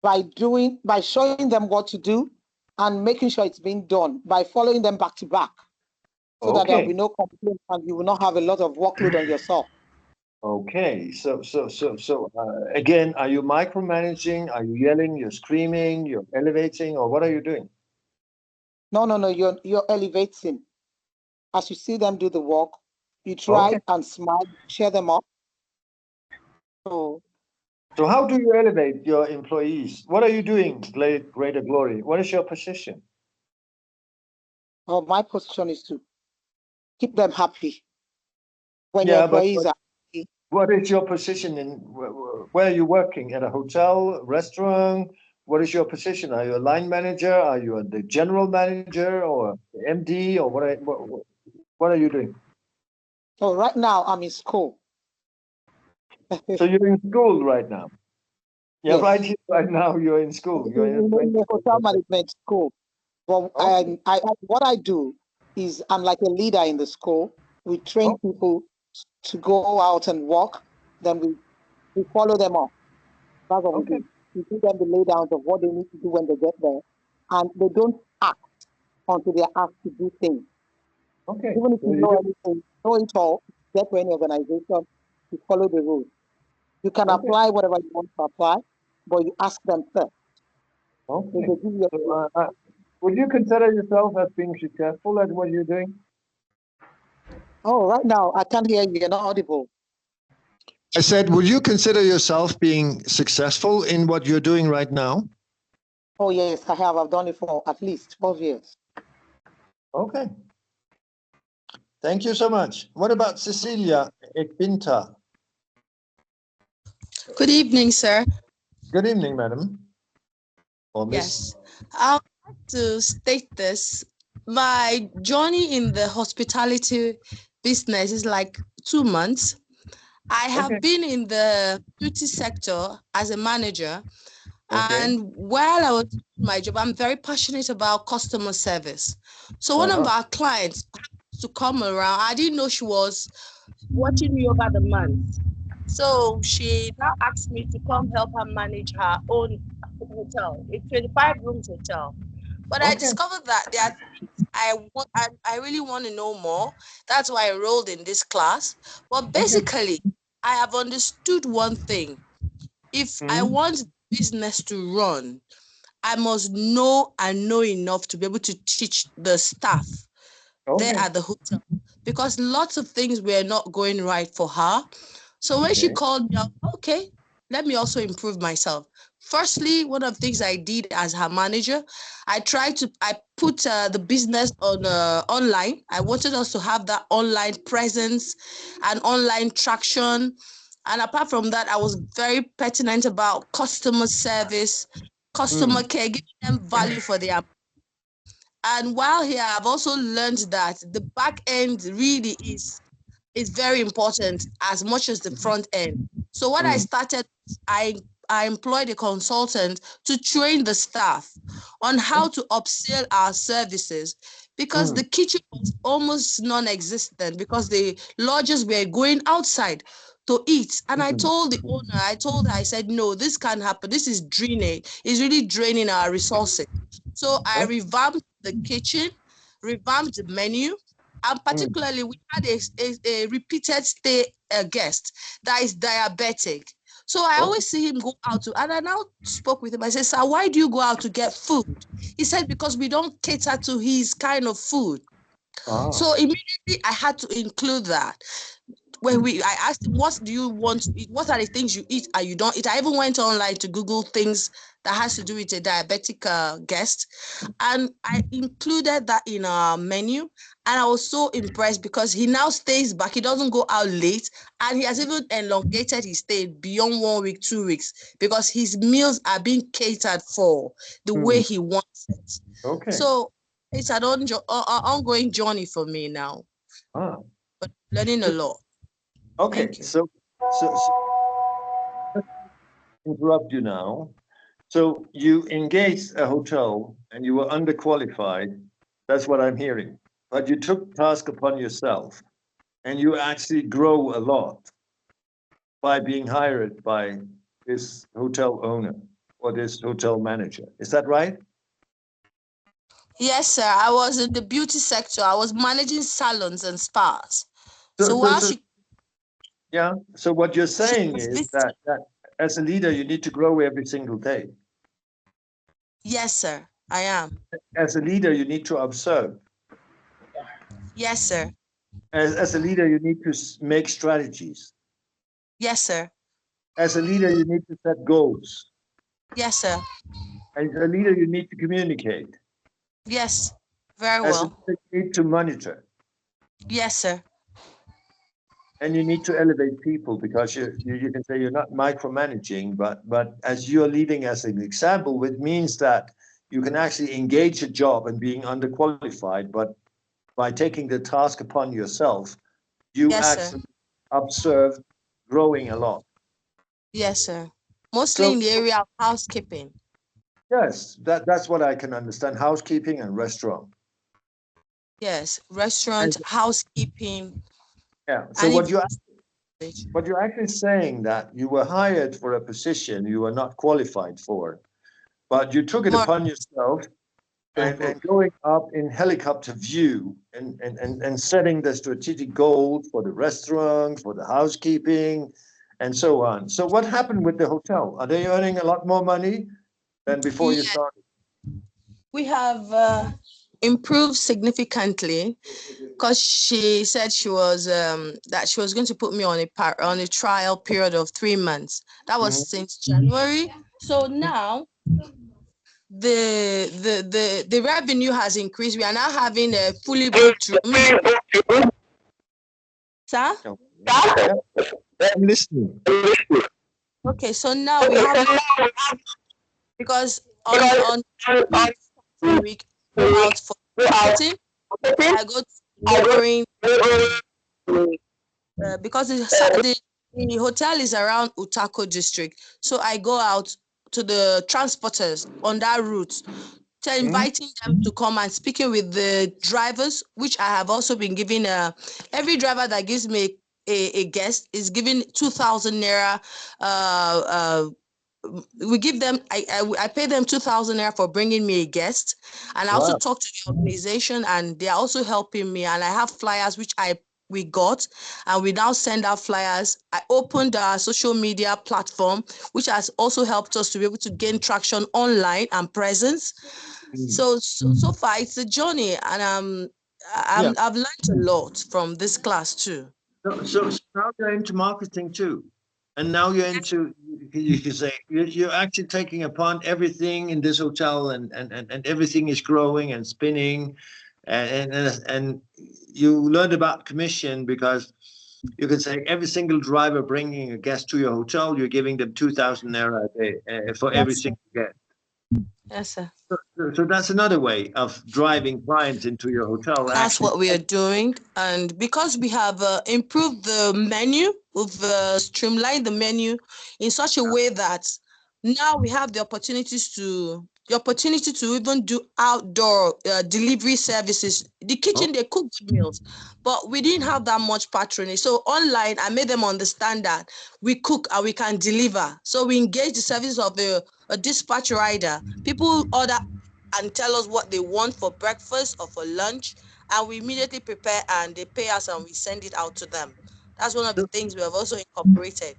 by showing them what to do and making sure it's being done by following them back to back so that there'll be no complaints and you will not have a lot of workload on yourself. Okay, so again, are you micromanaging? Are you yelling? You're screaming? You're elevating? Or what are you doing? No, you're elevating. As you see them do the work, you try and smile, cheer them up. So how do you elevate your employees? What are you doing, greater glory? What is your position? Oh, my position is to keep them happy. When your employees are happy. What is your position in where are you working? At a hotel, restaurant? What is your position? Are you a line manager? Are you the general manager or the MD or what are you doing? So right now I'm in school. So you're in school right now? Yeah, yes. right here, right now you're in school. You're in a hotel management school. Well, what I do is I'm like a leader in the school. We train people to go out and work. Then we follow them up. That's what we do. We give them the laydowns of what they need to do when they get there. And they don't act until they're asked to do things. Okay. Even if you know anything, know it all, get to any organization, you follow the rules. You can apply whatever you want to apply, but you ask them first. Okay. Would you consider yourself as being successful at what you're doing? Oh, right now, I can't hear you. You're not audible. I said, would you consider yourself being successful in what you're doing right now? Oh, yes, I have. I've done it for at least 12 years. Okay. Thank you so much. What about Cecilia Ekbinta? Good evening, sir. Good evening, madam. Or miss. Yes. I would like to state this. My journey in the hospitality business is like 2 months. I have been in the beauty sector as a manager. And while I was doing my job, I'm very passionate about customer service. So one of our clients to come around, I didn't know she was watching me over the month. So she now asked me to come help her manage her own hotel, a 25 rooms hotel. But I discovered that there are things I really want to know more. That's why I enrolled in this class. But basically, I have understood one thing. If I want business to run, I must know enough to be able to teach the staff there at the hotel, because lots of things were not going right for her. So when she called me up, okay, let me also improve myself. Firstly, one of the things I did as her manager, I put the business on online. I wanted us to have that online presence and online traction. And apart from that, I was very pertinent about customer service, customer care, giving them value for their. And while here, I've also learned that the back end really is very important as much as the front end. So what I started, I employed a consultant to train the staff on how to upsell our services, because the kitchen was almost non-existent because the lodgers were going outside to eat. And I told the owner, I said, no, this can't happen. This is draining. It's really draining our resources. So I revamped the kitchen, revamped the menu, and particularly we had a repeated stay guest that is diabetic. So I always see him go out to, and I now spoke with him. I said, sir, why do you go out to get food? He said, because we don't cater to his kind of food. So immediately I had to include that. when I asked him, what do you want to eat? What are the things you eat and you don't eat? I even went online to Google things that has to do with a diabetic guest, and I included that in our menu. And I was so impressed because he now stays back. He doesn't go out late, and he has even elongated his stay beyond 1 week, 2 weeks, because his meals are being catered for the way he wants it. Okay. So it's an ongoing journey for me now. But learning a lot. Okay, so interrupt you now. So you engaged a hotel and you were underqualified. That's what I'm hearing. But you took task upon yourself and you actually grow a lot by being hired by this hotel owner or this hotel manager. Is that right? Yes, sir. I was in the beauty sector. I was managing salons and spas. So what you're saying is that as a leader, you need to grow every single day. Yes, sir, I am. As a leader, you need to observe. Yes, sir. As a leader, you need to make strategies. Yes, sir. As a leader, you need to set goals. Yes, sir. As a leader, you need to communicate. Yes, very As a well. leader, you need to monitor. Yes, sir. And you need to elevate people, because you can say you're not micromanaging, but as you're leading as an example, which means that you can actually engage a job and being underqualified, but by taking the task upon yourself, you actually observe growing a lot. Yes, sir. Mostly in the area of housekeeping. Yes, that's what I can understand. Housekeeping and restaurant. Yes, restaurant, housekeeping. Yeah. So what you're actually saying, that you were hired for a position you were not qualified for, but you took it upon yourself and going up in helicopter view and setting the strategic goals for the restaurant, for the housekeeping, and so on. So what happened with the hotel? Are they earning a lot more money than before you started? We have improved significantly, because she said she was that she was going to put me on a trial period of 3 months. That was since January. So now the revenue has increased. We are now having a fully booked room. Sir? I'm listening. Okay, so now we have, because on week out for marketing, I go to neighboring because the hotel is around Utako district. So I go out to the transporters on that route, inviting them to come and speaking with the drivers, which I have also been giving. Every driver that gives me a guest is given 2,000 naira. We give them, I pay them 2,000 naira for bringing me a guest, and I also talk to the organization, and they are also helping me. And I have flyers which we got, and we now send out flyers. I opened our social media platform, which has also helped us to be able to gain traction online and presence. So far it's a journey, and I've learned a lot from this class too. So now you're into marketing too, and now you're into, you can say you're actually taking upon everything in this hotel, and everything is growing and spinning, and you learned about commission, because you can say every single driver bringing a guest to your hotel, you're giving them 2,000 naira a day for every single guest. Yes, sir. So that's another way of driving clients into your hotel. That's what we are doing. And because we have improved the menu, we've streamlined the menu in such a way that now we have the opportunity to even do outdoor delivery services. The kitchen, they cook good meals, but we didn't have that much patronage. So online, I made them understand that we cook and we can deliver. So we engage the service of a dispatch rider. People order and tell us what they want for breakfast or for lunch, and we immediately prepare, and they pay us, and we send it out to them. That's one of the things we have also incorporated.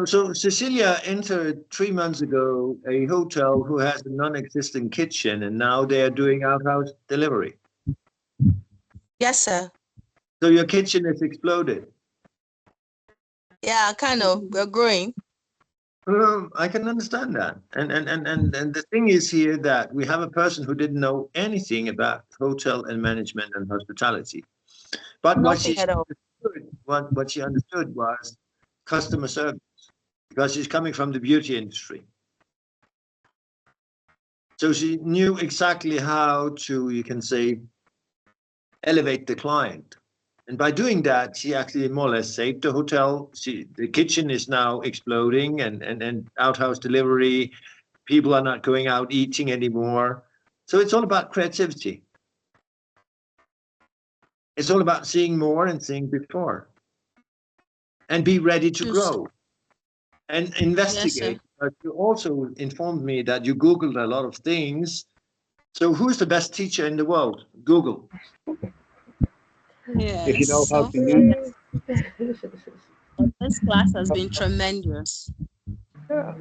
So Cecilia entered 3 months ago a hotel who has a non-existent kitchen, and now they are doing out-house delivery. Yes, sir. So your kitchen has exploded. Yeah, kind of. We're growing. I can understand that. And the thing is here that we have a person who didn't know anything about hotel and management and hospitality. But Nothing at all. what she understood was customer service, because she's coming from the beauty industry. So she knew exactly how to, you can say, elevate the client. And by doing that, she actually more or less saved the hotel. The kitchen is now exploding, and outhouse delivery. People are not going out eating anymore. So it's all about creativity. It's all about seeing more and seeing before. And be ready to grow and investigate. Yes, but you also informed me that you Googled a lot of things. So who's the best teacher in the world? Google. yes. If you know how So to use this class has been tremendous. Yeah.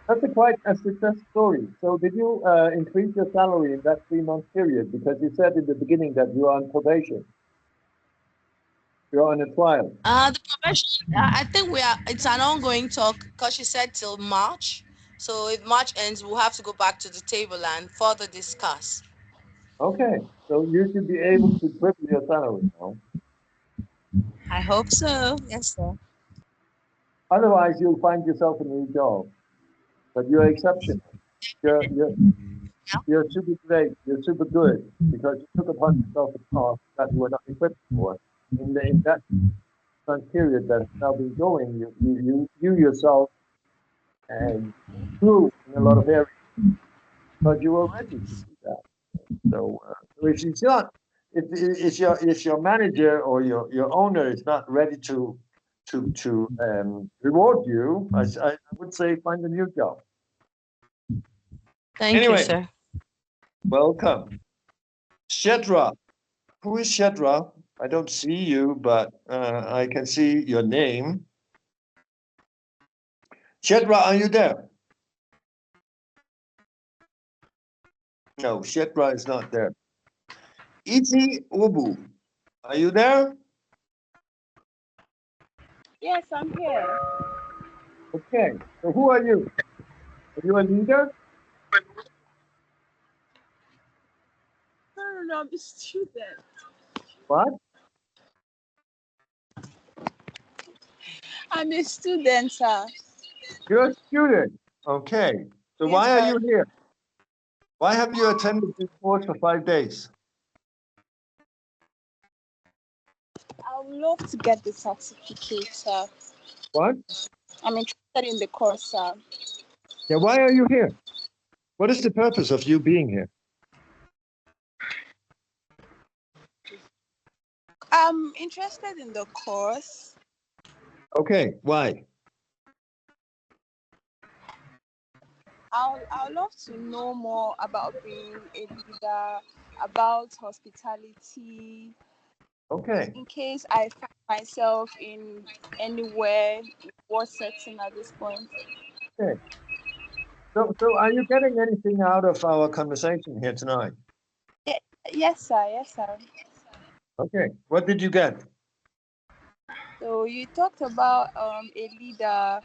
That's quite a success story. So did you increase your salary in that 3-month period? Because you said in the beginning that you are on probation. You're on a trial. The probation, I think it's an ongoing talk, because she said till March. So if March ends, we'll have to go back to the table and further discuss. Okay. So you should be able to triple your salary now. I hope so. Yes, sir. Otherwise, you'll find yourself a new job. But you're exceptional. You're super great. You're super good because you took upon yourself a task that you were not equipped for. In that period that's now been going, you yourself and grew in a lot of areas, but you were ready to do that. So if it's not, if your manager or your owner is not ready to reward you, I would say find a new job. Thank you, sir. Welcome. Shedra. Who is Shedra? I don't see you, but I can see your name. Shedra, are you there? No, Shedra is not there. Iti Ubu, are you there? Yes, I'm here. Okay, so who are you? Are you a leader? No, I'm a student. What? I'm a student, sir. You're a student. Okay, so Yes, why are sir. you here? Why have you attended this course for 5 days? I would love to get the certificate, sir. What? I'm interested in the course, sir. Yeah, why are you here? What is the purpose of you being here? I'm interested in the course. Okay, why? I'd love to know more about being a leader, about hospitality. Okay. In case I find myself in anywhere, what setting at this point. Okay. So are you getting anything out of our conversation here tonight? Yes, sir. Yes, sir. Okay. What did you get? So you talked about a leader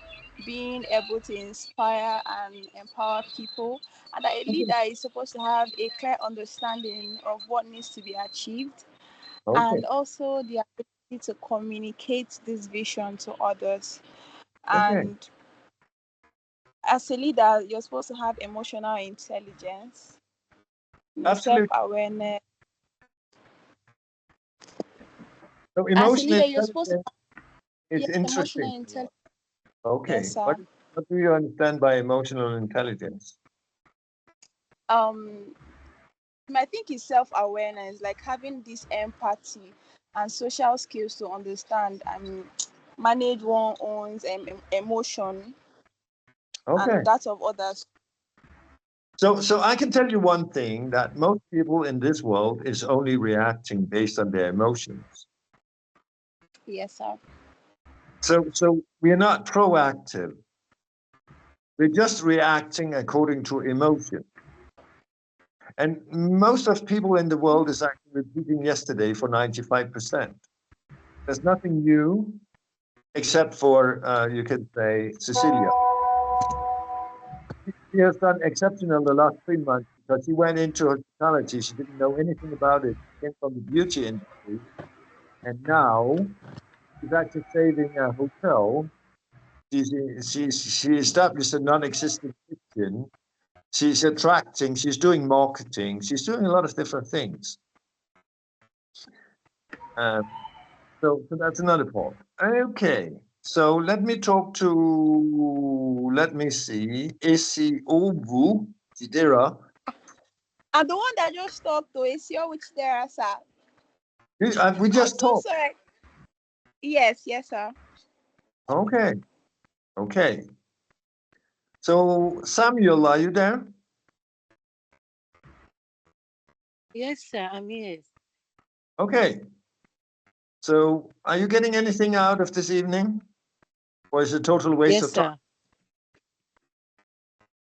being able to inspire and empower people, and that a leader is supposed to have a clear understanding of what needs to be achieved, and also the ability to communicate this vision to others. And as a leader, you're supposed to have emotional intelligence, self-awareness. So As a emotional leader, you're supposed to it's have emotional interesting. intelligence. Okay. Yes, sir. What do you understand by emotional intelligence? I think it's self-awareness, like having this empathy and social skills to understand and manage one's own emotion and that of others. So I can tell you one thing, that most people in this world is only reacting based on their emotions. Yes, sir. So we are not proactive. We're just reacting according to emotion. And most of people in the world is actually repeating yesterday for 95%. There's nothing new. except for, you could say, Cecilia. She has done exceptional the last 3 months because she went into hospitality. She didn't know anything about it. She came from the beauty industry. And now she's actually saving a hotel. She established a non-existent kitchen. She's attracting, she's doing marketing, she's doing a lot of different things. So that's another part. Okay, so let me talk to, let me see, Esi Obu Jidera. I'm the one that just talked to Isio, which there, sir. We just so talked. sorry. Yes, sir. Okay, okay. So Samuel, are you there? Yes, sir, I'm here. Okay. So are you getting anything out of this evening? Or is it a total waste of time?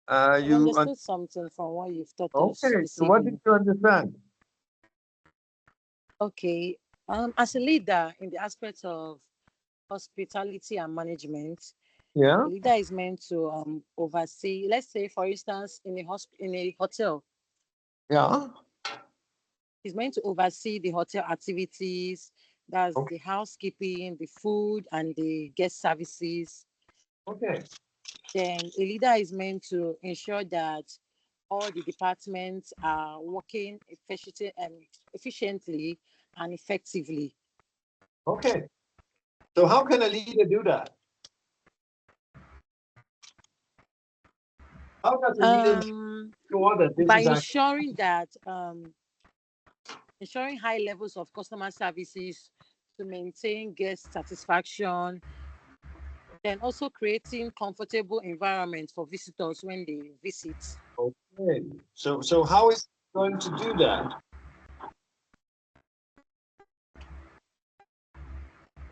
I understood something from what you've taught us this so what did evening. you understand? Okay. As a leader in the aspect of hospitality and management, Yeah. a leader is meant to oversee, let's say, for instance, in a hotel. Yeah. He's meant to oversee the hotel activities, that's the housekeeping, the food, and the guest services. Okay. Then a leader is meant to ensure that all the departments are working efficiently and effectively. Okay. So how can a leader do that? How does a leader ensure that this by is ensuring that ensuring high levels of customer services to maintain guest satisfaction, then also creating comfortable environment for visitors when they visit. Okay. So how is he going to do that?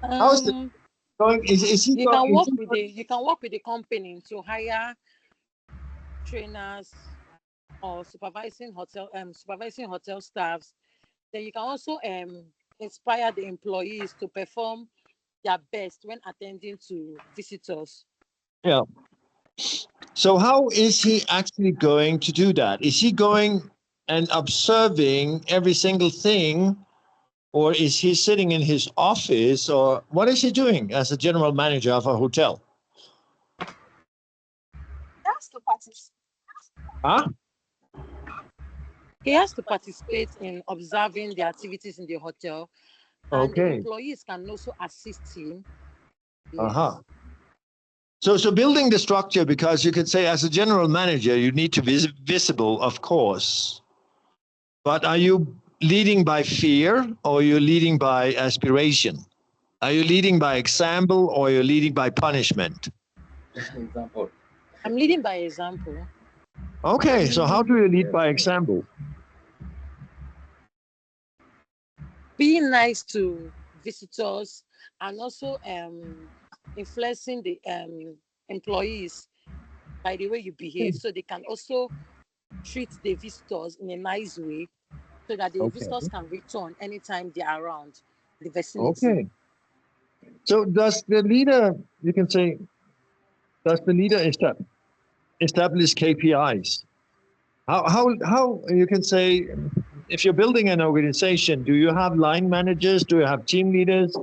How is it going? Is he you going, can work with the company to hire trainers or supervising hotel staffs. Then you can also inspire the employees to perform their best when attending to visitors. Yeah. So how is he actually going to do that? Is he going and observing every single thing, or is he sitting in his office, or what is he doing as a general manager of a hotel? That's to participate. Huh? He has to participate in observing the activities in the hotel, and the employees can also assist him. Yes. So building the structure, because you could say as a general manager, you need to be visible, of course. But are you leading by fear, or you're leading by aspiration? Are you leading by example, or you're leading by punishment? Example. I'm leading by example. Okay, so how do you lead by example? Being nice to visitors and also influencing the employees by the way you behave, so they can also treat the visitors in a nice way, so that the visitors can return anytime they are around the vicinity. Okay. So does the leader, you can say, does the leader establish KPIs? How you can say, if you're building an organization, do you have line managers? Do you have team leaders?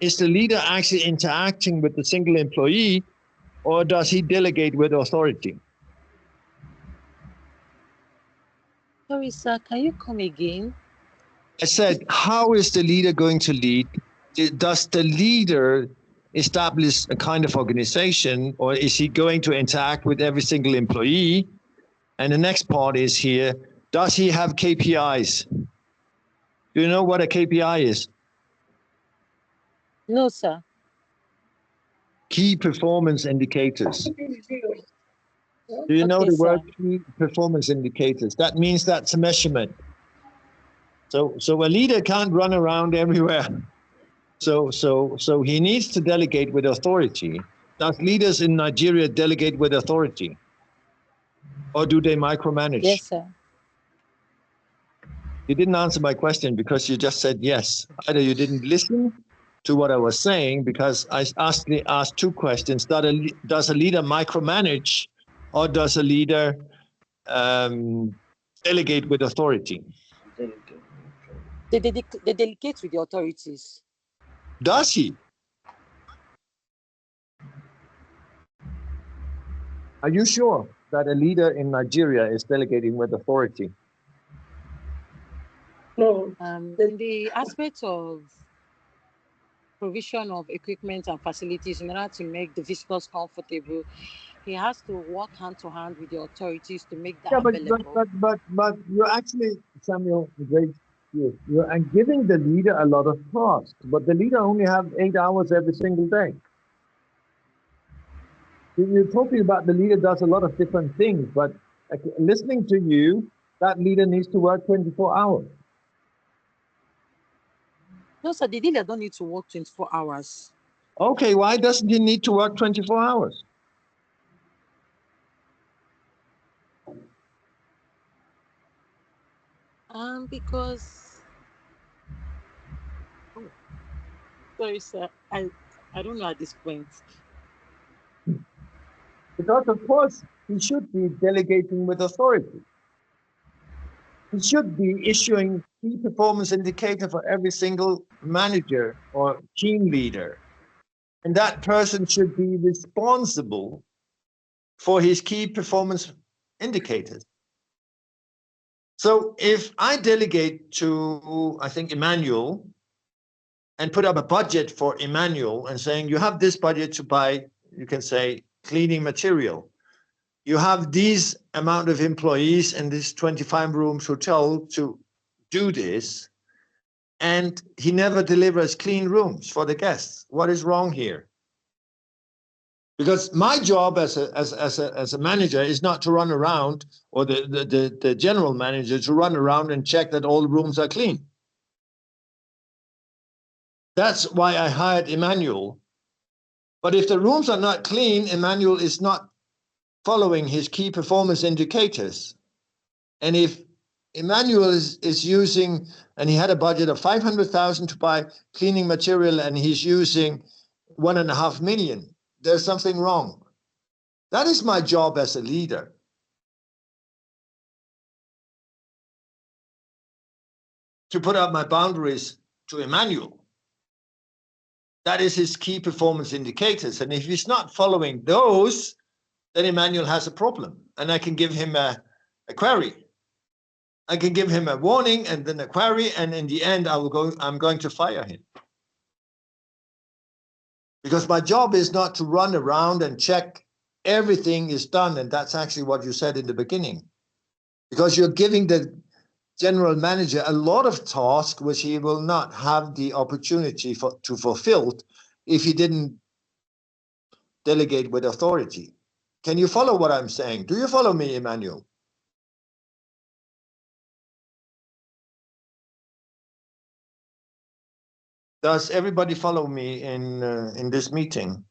Is the leader actually interacting with the single employee, or does he delegate with authority? Sorry, sir, can you come again? I said, how is the leader going to lead? Does the leader establish a kind of organization, or is he going to interact with every single employee? And the next part is here, does he have KPIs? Do you know what a KPI is? No, sir. Key performance indicators. Do you know the word key performance indicators? That means that's a measurement. So a leader can't run around everywhere. So he needs to delegate with authority. Does leaders in Nigeria delegate with authority? Or do they micromanage? Yes, sir. You didn't answer my question because you just said yes. Either you didn't listen, to what I was saying, because I asked two questions. Does a leader micromanage, or does a leader delegate with authority? They delegate with the authorities. Does he? Are you sure that a leader in Nigeria is delegating with authority? No. In the aspect of provision of equipment and facilities in order to make the visitors comfortable, he has to work hand to hand with the authorities to make that available. But you're actually, Samuel, you're giving the leader a lot of tasks, but the leader only has 8 hours every single day. You're talking about the leader does a lot of different things, but listening to you, that leader needs to work 24 hours. No, sir, the leader don't need to work 24 hours. Okay, why doesn't he need to work 24 hours? Because, sorry, sir, I don't know at this point. Because of course he should be delegating with authority. He should be issuing key performance indicator for every single manager or team leader. And that person should be responsible for his key performance indicators. So if I delegate to, I think, Emmanuel, and put up a budget for Emmanuel and saying, you have this budget to buy, you can say, cleaning material. You have these amount of employees in this 25 rooms hotel to do this, and he never delivers clean rooms for the guests. What is wrong here? Because my job as a manager is not to run around, or the general manager to run around and check that all the rooms are clean. That's why I hired Emmanuel. But if the rooms are not clean, Emmanuel is not following his key performance indicators. And if Emmanuel is using, and he had a budget of 500,000 to buy cleaning material, and he's using 1.5 million, there's something wrong. That is my job as a leader. To put up my boundaries to Emmanuel. That is his key performance indicators. And if he's not following those, then Emmanuel has a problem. And I can give him a query. I can give him a warning and then a query, and in the end, I'm going to fire him. Because my job is not to run around and check everything is done, and that's actually what you said in the beginning. Because you're giving the general manager a lot of tasks which he will not have the opportunity to fulfill if he didn't delegate with authority. Can you follow what I'm saying? Do you follow me, Emmanuel? Does everybody follow me in this meeting?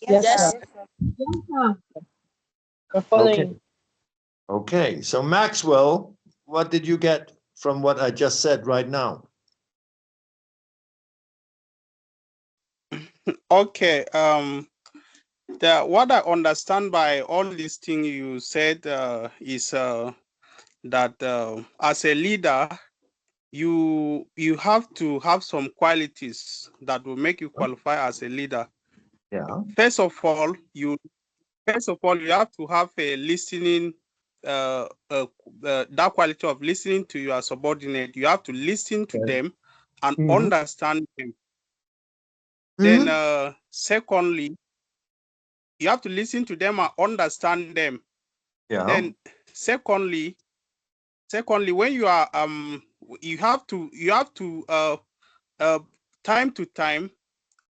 Yes, Yes, sir. sir. Yes, sir. We're following. Okay, so Maxwell, what did you get from what I just said right now? Okay. What I understand by all these things you said is that as a leader, you have to have some qualities that will make you qualify as a leader. Yeah. First of all, you have to have a listening, that quality of listening to your subordinate. You have to listen to them and understand them. Then secondly, you have to listen to them and understand them. Yeah. Then secondly, when you are you have to time to time,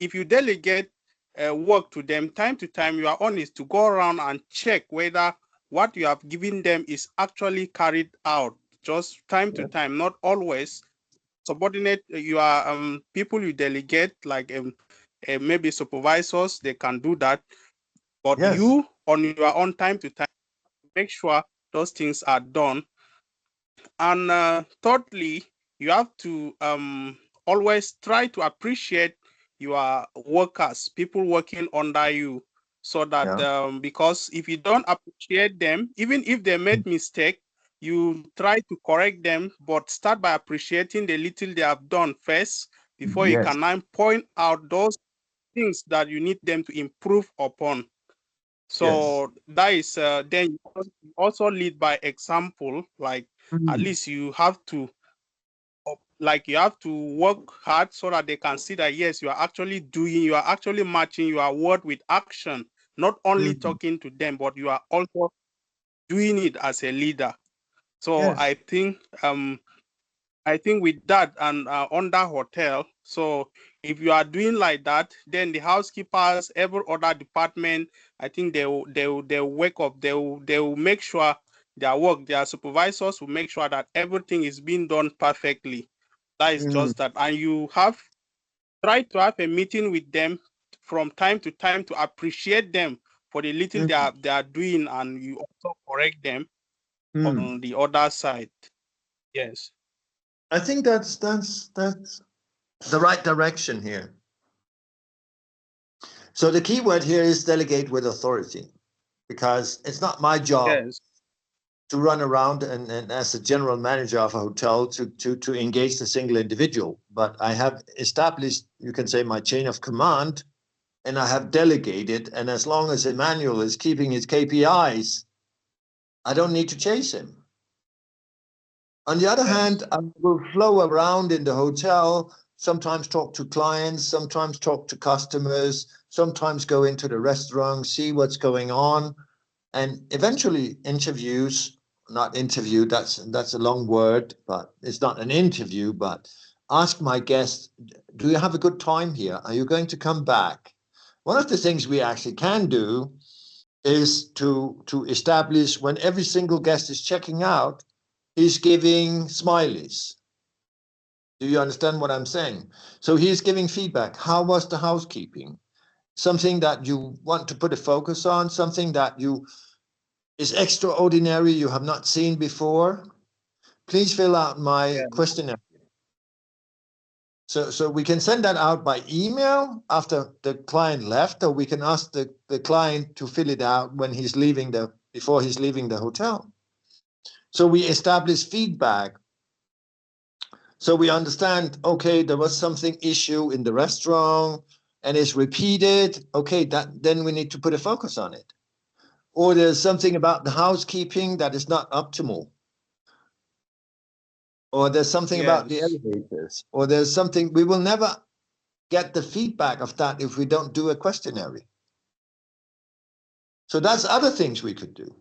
if you delegate work to them, time to time you are honest to go around and check whether what you have given them is actually carried out. Just time to time, not always. Subordinate, you are people you delegate, like maybe supervisors, they can do that. But you, on your own, time to time, make sure those things are done. And thirdly, you have to always try to appreciate your workers, people working under you, so that because if you don't appreciate them, even if they made mistake, you try to correct them, but start by appreciating the little they have done first before you can now point out those things that you need them to improve upon. So that is then you also lead by example. Like at least you have to work hard so that they can see that yes, you are actually matching your word with action, not only talking to them, but you are also doing it as a leader. So I think with that and under hotel, so if you are doing like that, then the housekeepers, every other department, I think they'll wake up, they'll make sure their supervisors will make sure that everything is being done perfectly. That is just that. And you have tried to have a meeting with them from time to time to appreciate them for the little they are doing, and you also correct them on the other side. Yes. I think that's the right direction here. So the key word here is delegate with authority, because it's not my job to run around and as a general manager of a hotel to engage the single individual. But I have established, you can say, my chain of command, and I have delegated. And as long as Emmanuel is keeping his KPIs, I don't need to chase him. On the other hand, I will flow around in the hotel, sometimes talk to clients, sometimes talk to customers, sometimes go into the restaurant, see what's going on, and eventually not interview, that's a long word, but it's not an interview, but ask my guests, do you have a good time here? Are you going to come back? One of the things we actually can do is to establish, when every single guest is checking out, he's giving smileys. Do you understand what I'm saying? So he's giving feedback. How was the housekeeping? Something that you want to put a focus on, something that is extraordinary, you have not seen before. Please fill out my questionnaire. So we can send that out by email after the client left, or we can ask the client to fill it out when before he's leaving the hotel. So we establish feedback. So we understand, okay, there was something issue in the restaurant and it's repeated. Okay, then we need to put a focus on it. Or there's something about the housekeeping that is not optimal. Or there's something about the elevators. Or there's something, we will never get the feedback of that if we don't do a questionnaire. So that's other things we could do.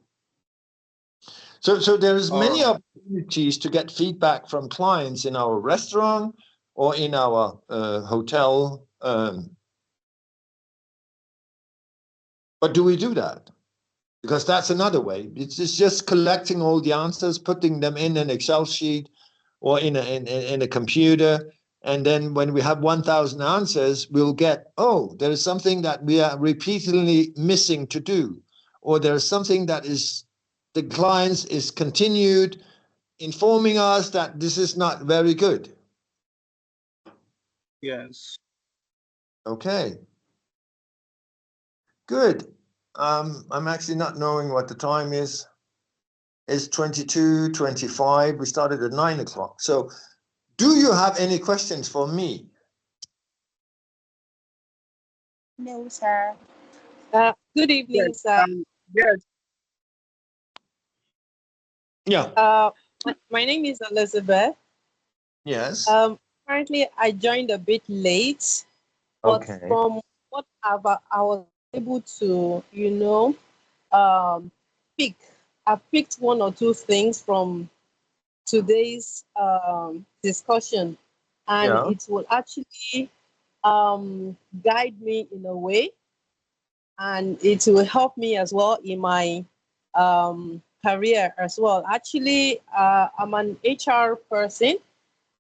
So there's many opportunities to get feedback from clients in our restaurant or in our hotel. But do we do that? Because that's another way. It's just collecting all the answers, putting them in an Excel sheet or in a computer. And then when we have 1,000 answers, we'll get, oh, there is something that we are repeatedly missing to do. Or there's something that the clients is continued informing us that this is not very good. Yes. Okay. Good. I'm actually not knowing what the time is. It's 22:25. We started at 9 o'clock. So do you have any questions for me? No, sir. Good evening, sir. Yes. Yeah. My name is Elizabeth. Yes. Currently, I joined a bit late, but Okay. from what I was able to, pick. I picked one or two things from today's discussion, and Yeah. it will actually guide me in a way, and it will help me as well in my career as well. Actually, I'm an HR person.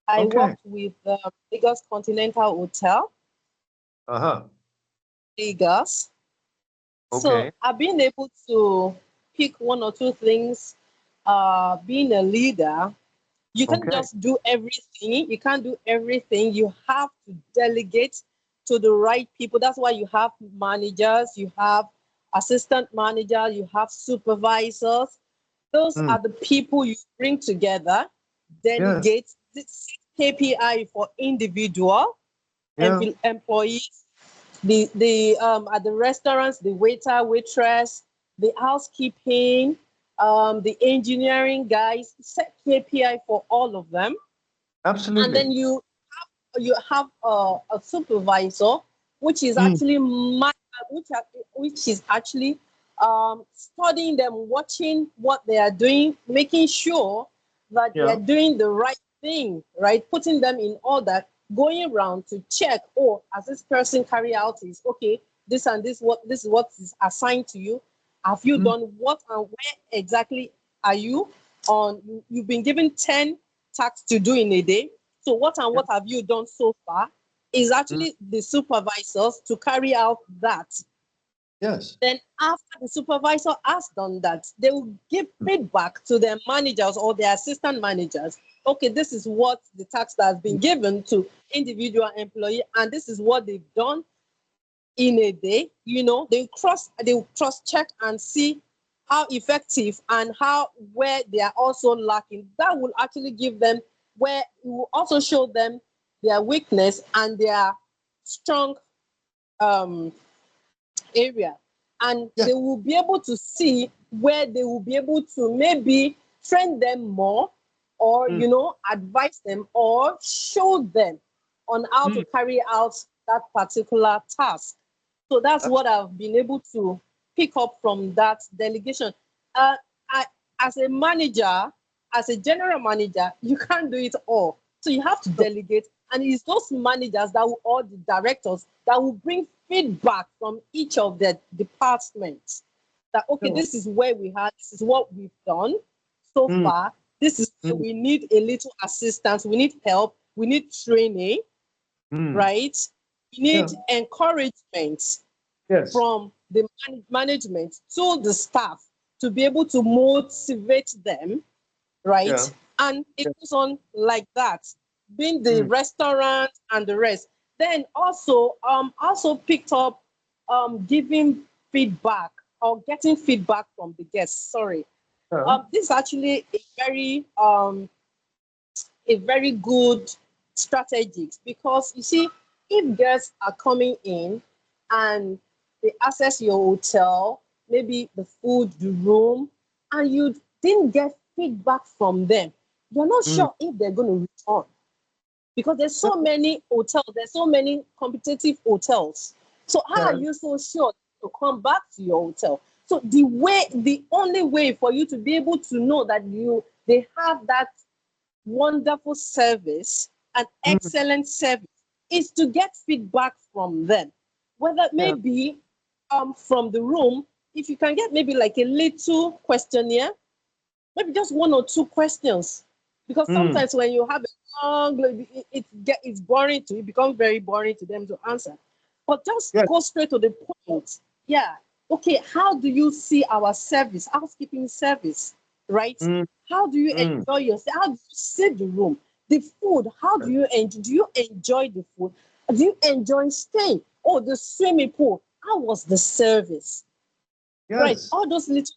I Okay. worked with the Lagos Continental Hotel, Lagos. So Okay. I've been able to pick one or two things, being a leader, You can't just do everything. You can't do everything. You have to delegate to the right people. That's why you have managers, you have assistant managers, you have supervisors. Those are the people you bring together, delegate, KPI for individual employees, the at the restaurants, the waiter, waitress, the housekeeping, the engineering guys, set KPI for all of them. Absolutely. And then you have a supervisor, which is actually which is actually studying them, watching what they are doing, making sure that they are doing the right thing, right? Putting them in order, going around to check, oh, as this person carry out is okay, this and this, this is what is assigned to you. Have you done what and where exactly are you on? You've been given 10 tasks to do in a day. So what and what have you done so far? Is actually the supervisors to carry out that. Yes. Then after the supervisor has done that, they will give feedback to their managers or their assistant managers. Okay, this is what the task that has been given to individual employee, and this is what they've done in a day. You know, they cross check and see how effective and where they are also lacking. That will actually give them where it will also show them their weakness and their strong area, and they will be able to see where they will be able to maybe train them more, or you know, advise them or show them on how to carry out that particular task. So that's what I've been able to pick up from that delegation. As a manager, as a general manager, you can't do it all. So you have to delegate. And it's those managers that will, or the directors that will bring feedback from each of the departments. That, okay, this is where we are, this is what we've done so far. This is where we need a little assistance, we need help, we need training, right? We need encouragement from the management to the staff to be able to motivate them, right? And it goes on like that, being the restaurant and the rest. Then also picked up giving feedback or getting feedback from the guests. Sorry. This is actually a very good strategy, because you see, if guests are coming in and they access your hotel, maybe the food, the room, and you didn't get feedback from them, you're not sure if they're going to return, because there's so many hotels, there's so many competitive hotels. So how are you so sure to come back to your hotel? So the only way for you to be able to know that they have that wonderful service and excellent service is to get feedback from them, whether maybe from the room, if you can get maybe like a little questionnaire, maybe just 1 or 2 questions, because sometimes when you have a long, it's boring to it becomes very boring to them to answer. But just go straight to the point. Yeah. Okay, how do you see our service, housekeeping service, right? How do you enjoy yourself? How do you see the room? The food, how do you enjoy? Do you enjoy the food? Do you enjoy staying? Oh, the swimming pool, how was the service? Right, all those little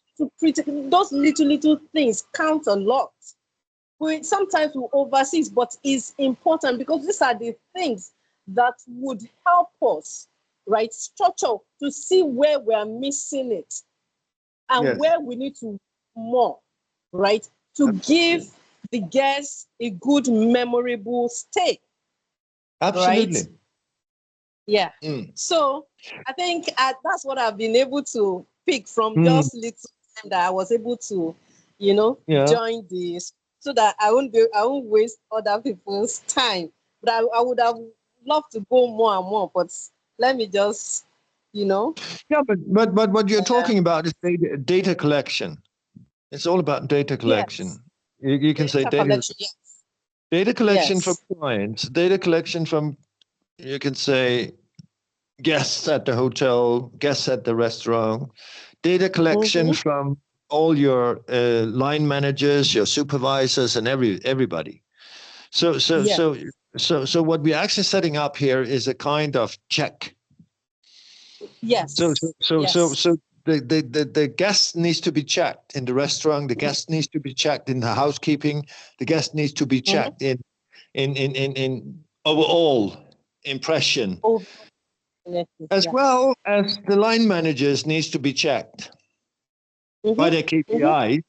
things count a lot. Sometimes we oversee, but it's important, because these are the things that would help us, right, structure to see where we are missing it and where we need to more, right, to give the guests a good, memorable stay. Absolutely. Right? Yeah. So I think that's what I've been able to pick from just little time that I was able to, join this, so that I won't waste other people's time. But I would have loved to go more and more. But let me just, Yeah, but what you're talking about is data collection. It's all about data collection. Yes. You can say data collection from Yes. clients, data collection from, you can say, guests at the hotel, guests at the restaurant, data collection from all your line managers, your supervisors, and everybody. So what we're actually setting up here is a kind of check. Yes. So the guest needs to be checked in the restaurant. The guest needs to be checked in the housekeeping. The guest needs to be checked in overall impression, as well as the line managers needs to be checked by their KPIs,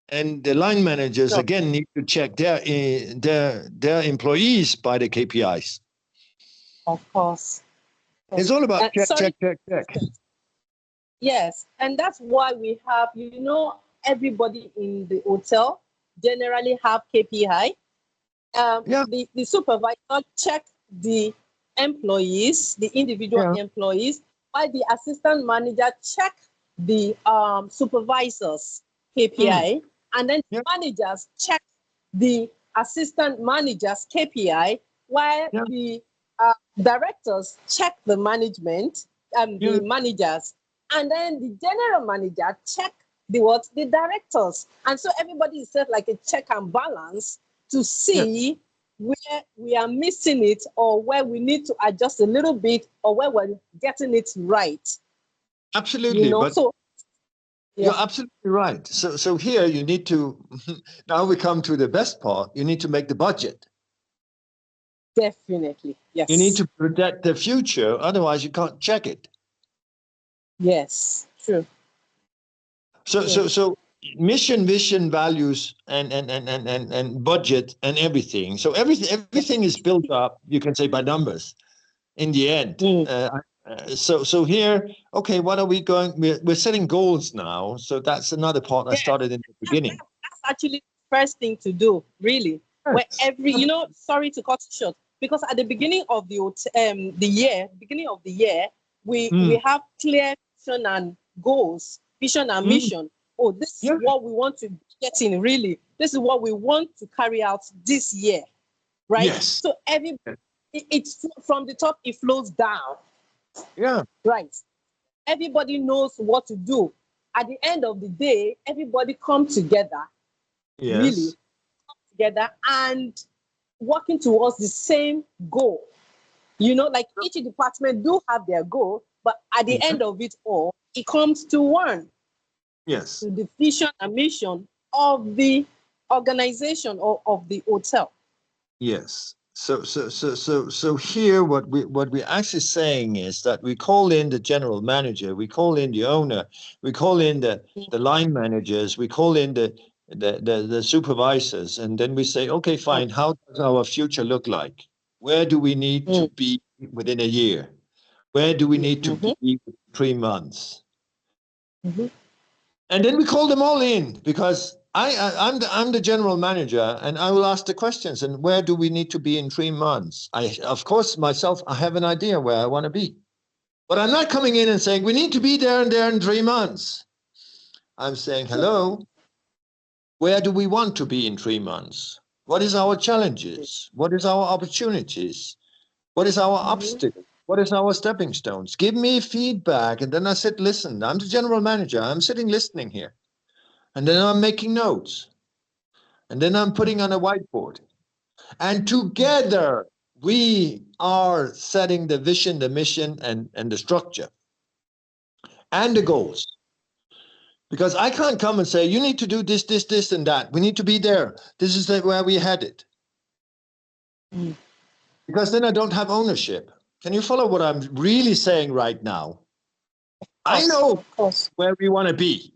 and the line managers again need to check their employees by the KPIs. Of course. It's all about check. Yes, and that's why we have, everybody in the hotel generally have KPI. The supervisor check the employees, the individual employees, while the assistant manager check the supervisors KPI, and then the managers check the assistant managers KPI, while the directors check the management, the managers, and then the general manager check the directors. And so everybody is set like a check and balance to see where we are missing it, or where we need to adjust a little bit, or where we're getting it right. Absolutely, you're absolutely right. So here you need to, now we come to the best part, you need to make the budget. Definitely, yes. You need to protect the future, otherwise you can't check it. Yes, true. So mission, vision, values, and budget and everything. So everything is built up, you can say, by numbers in the end. So here, okay, what are we going? We're setting goals now. So that's another part I started in the beginning. That's actually the first thing to do, really. Where sorry to cut you short, because at the beginning of the year, we have clear vision and goals, vision and mission. Oh, this is what we want to get in, really. This is what we want to carry out this year, right? Yes. So it's from the top, it flows down. Yeah. Right. Everybody knows what to do. At the end of the day, everybody come together, really come together and working towards the same goal. Like each department do have their goal, but at the end of it all, it comes to one. Yes. To the vision and mission of the organization or of the hotel. Yes. So here what we're actually saying is that we call in the general manager, we call in the owner, we call in the line managers, we call in the supervisors, and then we say, okay, fine, how does our future look like? Where do we need to be within a year? Where do we need to be in 3 months? And then we call them all in, because I'm the general manager, and I will ask the questions. And where do we need to be in 3 months? Of course, myself, I have an idea where I want to be, but I'm not coming in and saying we need to be there and there in 3 months. I'm saying, hello, where do we want to be in 3 months? What is our challenges? What is our opportunities? What is our obstacle? What is our stepping stones? Give me feedback. And then I said, listen, I'm the general manager. I'm sitting listening here. And then I'm making notes. And then I'm putting on a whiteboard. And together we are setting the vision, the mission, and the structure and the goals. Because I can't come and say, you need to do this, this, this, and that. We need to be there. This is where we're headed. Because then I don't have ownership. Can you follow what I'm really saying right now? I know where we want to be.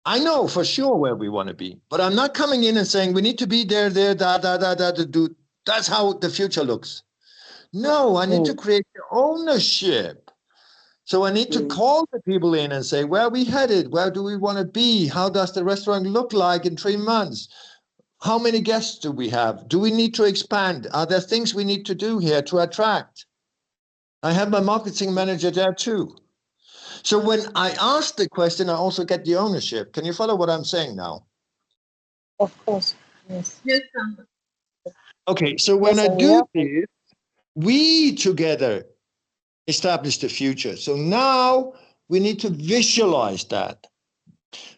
I know for sure where we want to be, but I'm not coming in and saying we need to be there, to do. That's how the future looks. No, I need to create the ownership. So I need to call the people in and say, where are we headed? Where do we want to be? How does the restaurant look like in 3 months? How many guests do we have? Do we need to expand? Are there things we need to do here to attract? I have my marketing manager there too. So when I ask the question, I also get the ownership. Can you follow what I'm saying now? Of course, yes. Okay, so when I do this, we together establish the future. So now we need to visualize that.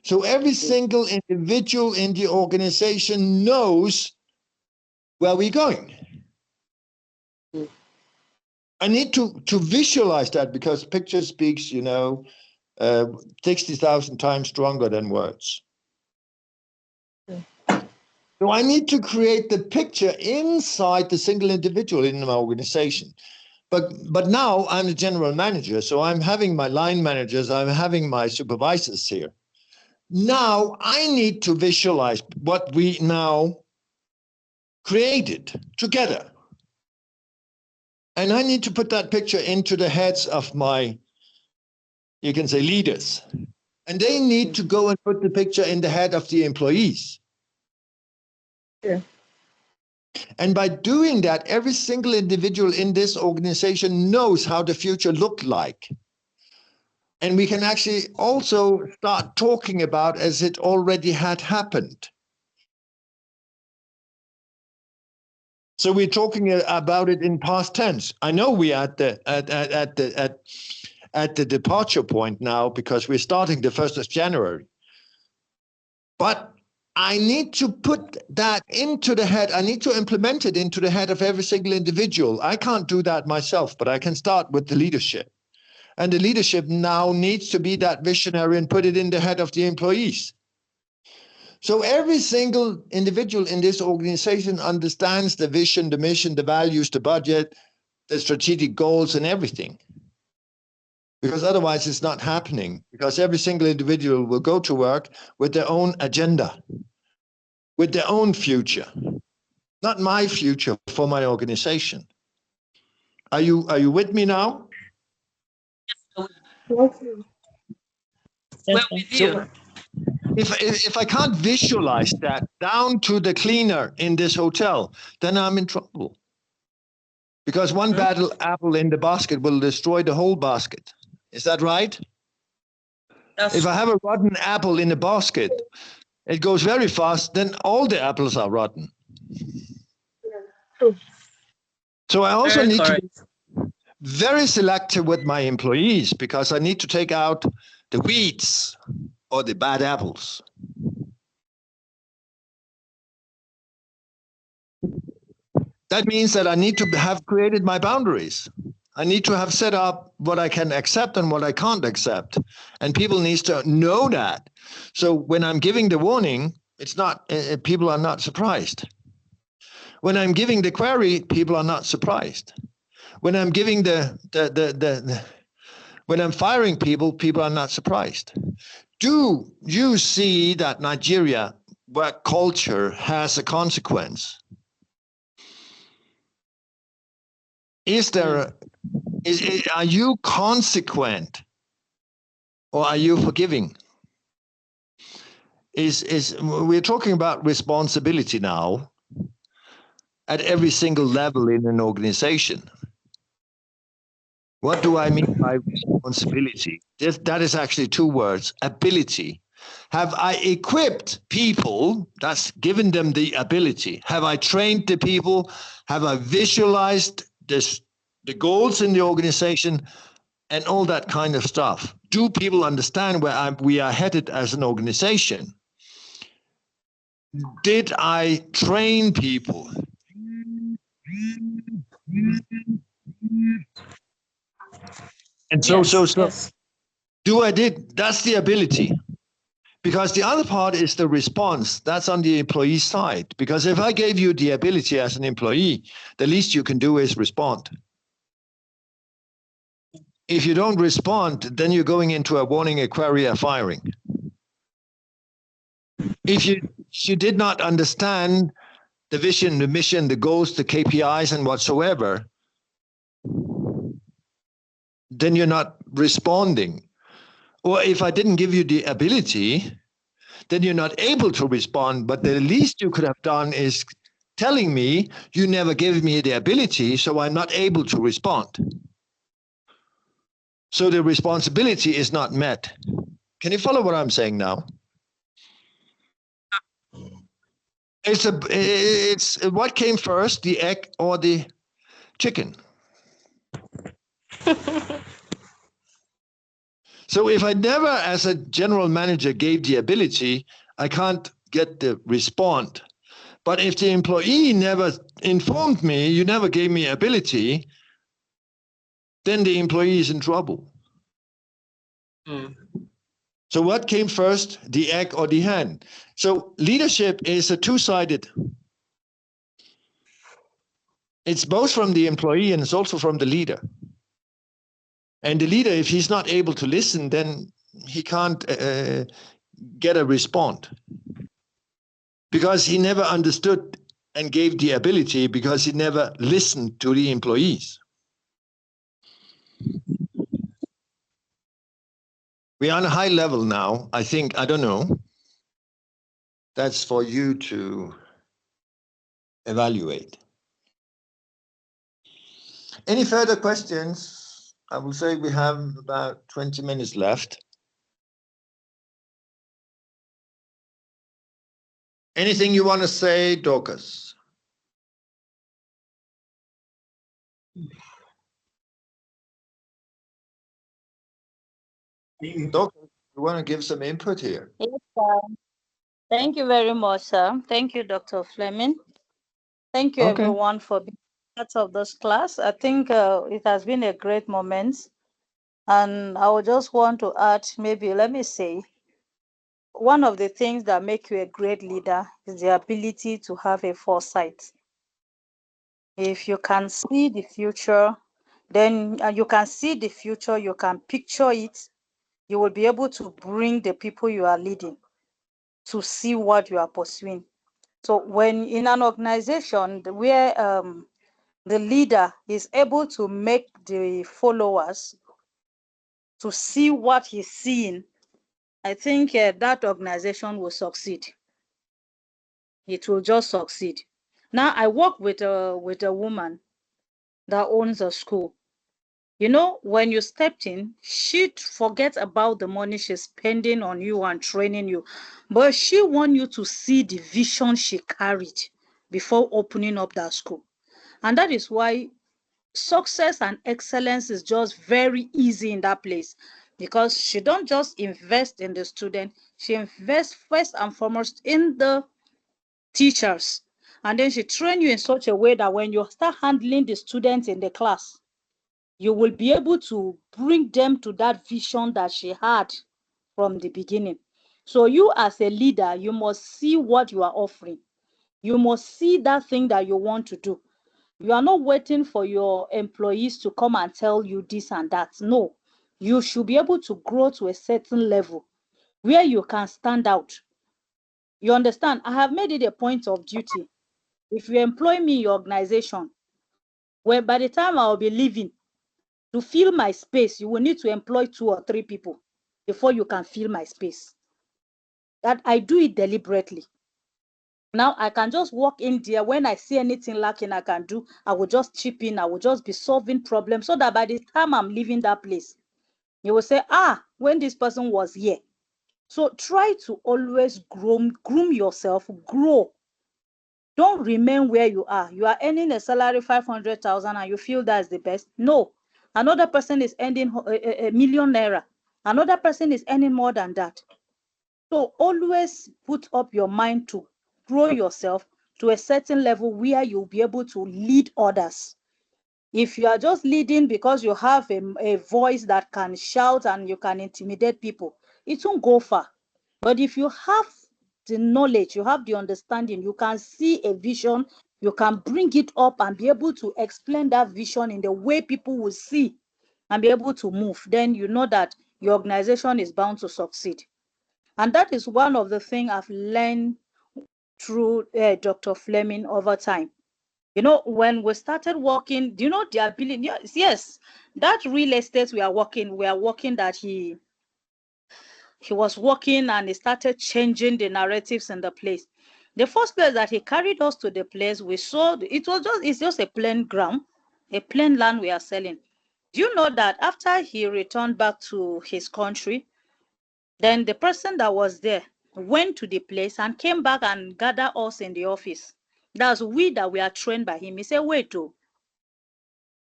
So every single individual in the organization knows where we're going. I need to visualize that, because picture speaks, 60,000 times stronger than words. So I need to create the picture inside the single individual in my organization. But now I'm the general manager, so I'm having my line managers, I'm having my supervisors here. Now I need to visualize what we now created together. And I need to put that picture into the heads of my, you can say, leaders. And they need to go and put the picture in the head of the employees. Yeah. And by doing that, every single individual in this organization knows how the future looked like. And we can actually also start talking about as it already had happened. So we're talking about it in past tense. I know we are at the departure point now, because we're starting the 1st of January. But I need to put that into the head. I need to implement it into the head of every single individual. I can't do that myself, but I can start with the leadership. And the leadership now needs to be that visionary and put it in the head of the employees. So every single individual in this organization understands the vision, the mission, the values, the budget, the strategic goals, and everything. Because otherwise it's not happening, because every single individual will go to work with their own agenda, with their own future, not my future for my organization. Are you with me now? Well, with you. So if I can't visualize that down to the cleaner in this hotel, then I'm in trouble. Because one bad apple in the basket will destroy the whole basket. Is that right? If I have a rotten apple in a basket, it goes very fast, then all the apples are rotten. So I also need to be very selective with my employees, because I need to take out the weeds or the bad apples. That means that I need to have created my boundaries. I need to have set up what I can accept and what I can't accept. And people need to know that. So when I'm giving the warning, it's not, people are not surprised. When I'm giving the query, people are not surprised. When I'm giving when I'm firing people, people are not surprised. Do you see that Nigeria, where culture has a consequence? Are you consequent, or are you forgiving? We're talking about responsibility now at every single level in an organization. What do I mean by responsibility? That is actually two words: ability. Have I equipped people? That's given them the ability. Have I trained the people? Have I visualized the goals in the organization and all that kind of stuff? Do people understand where we are headed as an organization? Did I train people? And Yes. That's the ability. Because the other part is the response. That's on the employee side. Because if I gave you the ability as an employee, the least you can do is respond. If you don't respond, then you're going into a warning, a query, a firing. If you did not understand the vision, the mission, the goals, the KPIs, and whatsoever, then you're not responding. Or if I didn't give you the ability, then you're not able to respond. But the least you could have done is telling me you never gave me the ability, so I'm not able to respond. So the responsibility is not met. Can you follow what I'm saying now? It's what came first, the egg or the chicken? So if I never, as a general manager, gave the ability, I can't get the respond. But if the employee never informed me, you never gave me ability, then the employee is in trouble. So what came first, the egg or the hen? So leadership is a two-sided. It's both from the employee and it's also from the leader. And the leader, if he's not able to listen, then he can't get a response. Because he never understood and gave the ability, because he never listened to the employees. We are on a high level now, I think. I don't know. That's for you to evaluate. Any further questions? I will say we have about 20 minutes left. Anything you want to say, Dorcas? Dorcas, you want to give some input here? Yes, sir. Thank you very much, sir. Thank you, Dr. Fleming. Thank you, everyone, for being part of this class. I think it has been a great moment. And I would just want to add, maybe, let me say, one of the things that make you a great leader is the ability to have a foresight. If you can see the future, then you can see the future, you can picture it, you will be able to bring the people you are leading to see what you are pursuing. So when in an organization where the leader is able to make the followers to see what he's seeing, I think that organization will succeed. It will just succeed. Now, I work with a woman that owns a school. You know, when you stepped in, she'd forget about the money she's spending on you and training you, but she wants you to see the vision she carried before opening up that school. And that is why success and excellence is just very easy in that place, because she don't just invest in the student, she invests first and foremost in the teachers, and then she train you in such a way that when you start handling the students in the class, you will be able to bring them to that vision that she had from the beginning. So you as a leader, you must see what you are offering. You must see that thing that you want to do. You are not waiting for your employees to come and tell you this and that. No, you should be able to grow to a certain level where you can stand out. You understand? I have made it a point of duty. If you employ me in your organization, well, by the time I'll be leaving, to fill my space, you will need to employ 2 or 3 people before you can fill my space. That I do it deliberately. Now I can just walk in there. When I see anything lacking, I will just chip in. I will just be solving problems so that by the time I'm leaving that place, you will say, when this person was here. So try to always groom yourself, grow. Don't remain where you are. You are earning a salary 500,000 and you feel that's the best. No, another person is earning a million naira. Another person is earning more than that. So always put up your mind to grow yourself to a certain level where you'll be able to lead others. If you are just leading because you have a voice that can shout and you can intimidate people, it won't go far. But if you have the knowledge, you have the understanding, you can see a vision, you can bring it up and be able to explain that vision in the way people will see and be able to move, then you know that your organization is bound to succeed. And that is one of the things I've learned through Dr. Fleming over time. You know, when we started working, do you know the ability? Yes, that real estate we are working that he was working and he started changing the narratives in the place. The first place that he carried us to the place we saw, it's just a plain ground, a plain land we are selling. Do you know that after he returned back to his country, then the person that was there went to the place and came back and gathered us in the office. That's we that we are trained by him. He said, wait,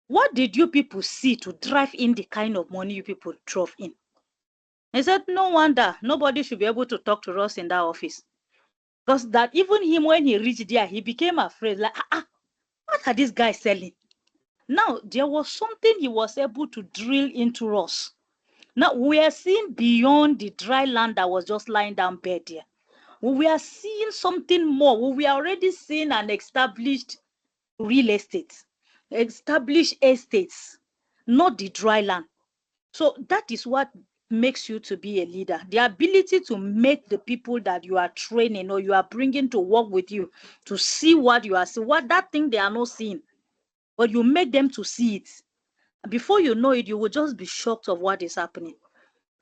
what did you people see to drive in the kind of money you people drove in? He said, no wonder nobody should be able to talk to us in that office. Because that even him, when he reached there, he became afraid, like, what are these guys selling? Now, there was something he was able to drill into us. Now, we are seeing beyond the dry land that was just lying down bare there. We are seeing something more. We are already seeing an established real estate, established estates, not the dry land. So that is what makes you to be a leader. The ability to make the people that you are training or you are bringing to work with you to see what you are seeing, what that thing they are not seeing, but you make them to see it. Before you know it, you will just be shocked of what is happening.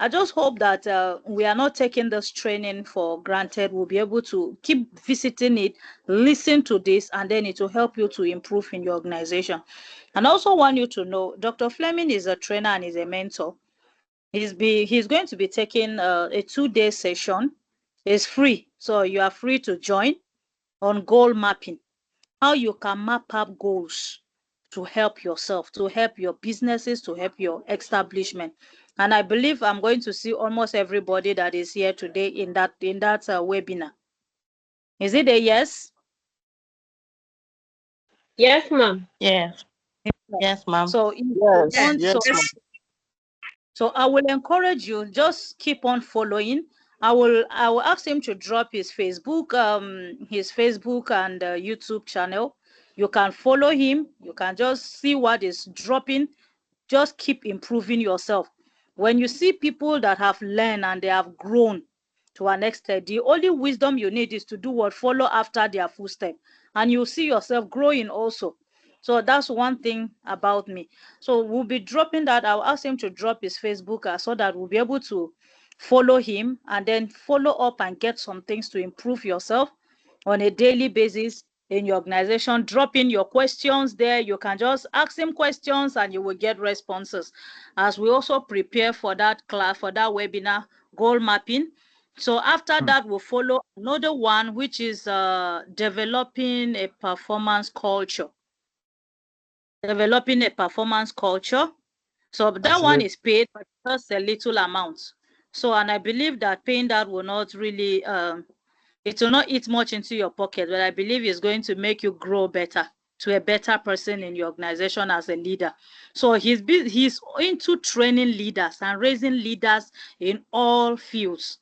I just hope that we are not taking this training for granted. We'll be able to keep visiting it, listen to this, and then it will help you to improve in your organization. And I also want you to know, Dr. Fleming is a trainer and is a mentor. He's going to be taking a 2-day session. It's free, so you are free to join on goal mapping. How you can map up goals to help yourself, to help your businesses, to help your establishment. And I believe I'm going to see almost everybody that is here today in that webinar. Is it a yes? Yes, ma'am. Yes. Yes, ma'am. So if you Yes, want, yes, ma'am. so I will encourage you, just keep on following. I will ask him to drop his Facebook and YouTube channel. You can follow him. You can just see what is dropping. Just keep improving yourself. When you see people that have learned and they have grown to an extent, the only wisdom you need is to do what? Follow after their footsteps, and you'll see yourself growing also. So that's one thing about me. So we'll be dropping that. I'll ask him to drop his Facebook so that we'll be able to follow him and then follow up and get some things to improve yourself on a daily basis in your organization. Drop in your questions there. You can just ask him questions and you will get responses. As we also prepare for that class, for that webinar, goal mapping. So after that, we'll follow another one, which is developing a performance culture. Developing a performance culture. So that one is paid, but just a little amount. So, and I believe that paying that will not really, it will not eat much into your pocket, but I believe it's going to make you grow better to a better person in your organization as a leader. So he's into training leaders and raising leaders in all fields.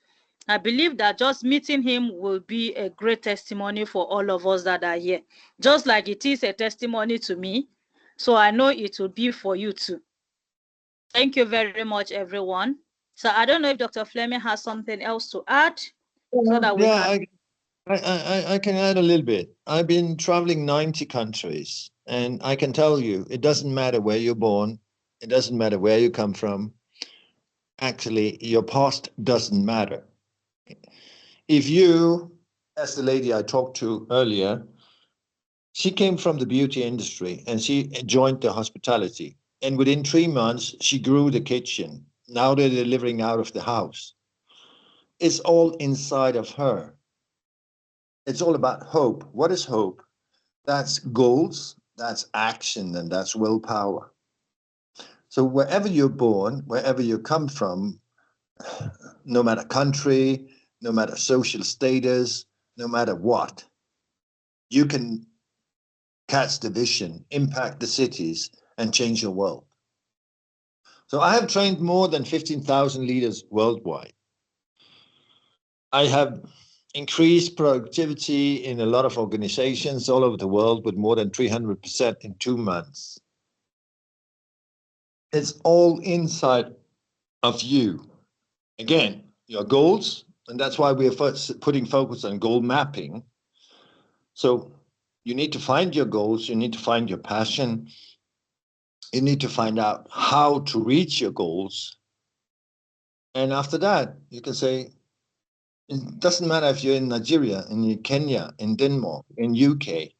I believe that just meeting him will be a great testimony for all of us that are here, just like it is a testimony to me. So I know it will be for you too. Thank you very much, everyone. So I don't know if Dr. Fleming has something else to add, so that we can. I can add a little bit. I've been traveling 90 countries, and I can tell you, it doesn't matter where you're born. It doesn't matter where you come from. Actually, your past doesn't matter. If you, as the lady I talked to earlier, she came from the beauty industry and she joined the hospitality. And within 3 months, she grew the kitchen. Now they're delivering out of the house. It's all inside of her. It's all about hope. What is hope? That's goals, that's action, and that's willpower. So wherever you're born, wherever you come from, no matter country, no matter social status, no matter what, you can catch the vision, impact the cities, and change your world. So I have trained more than 15,000 leaders worldwide. I have increased productivity in a lot of organizations all over the world with more than 300% in 2 months. It's all inside of you. Again, your goals, and that's why we are putting focus on goal mapping. So you need to find your goals, you need to find your passion, you need to find out how to reach your goals. And after that, you can say, it doesn't matter if you're in Nigeria, in Kenya, in Denmark, in UK.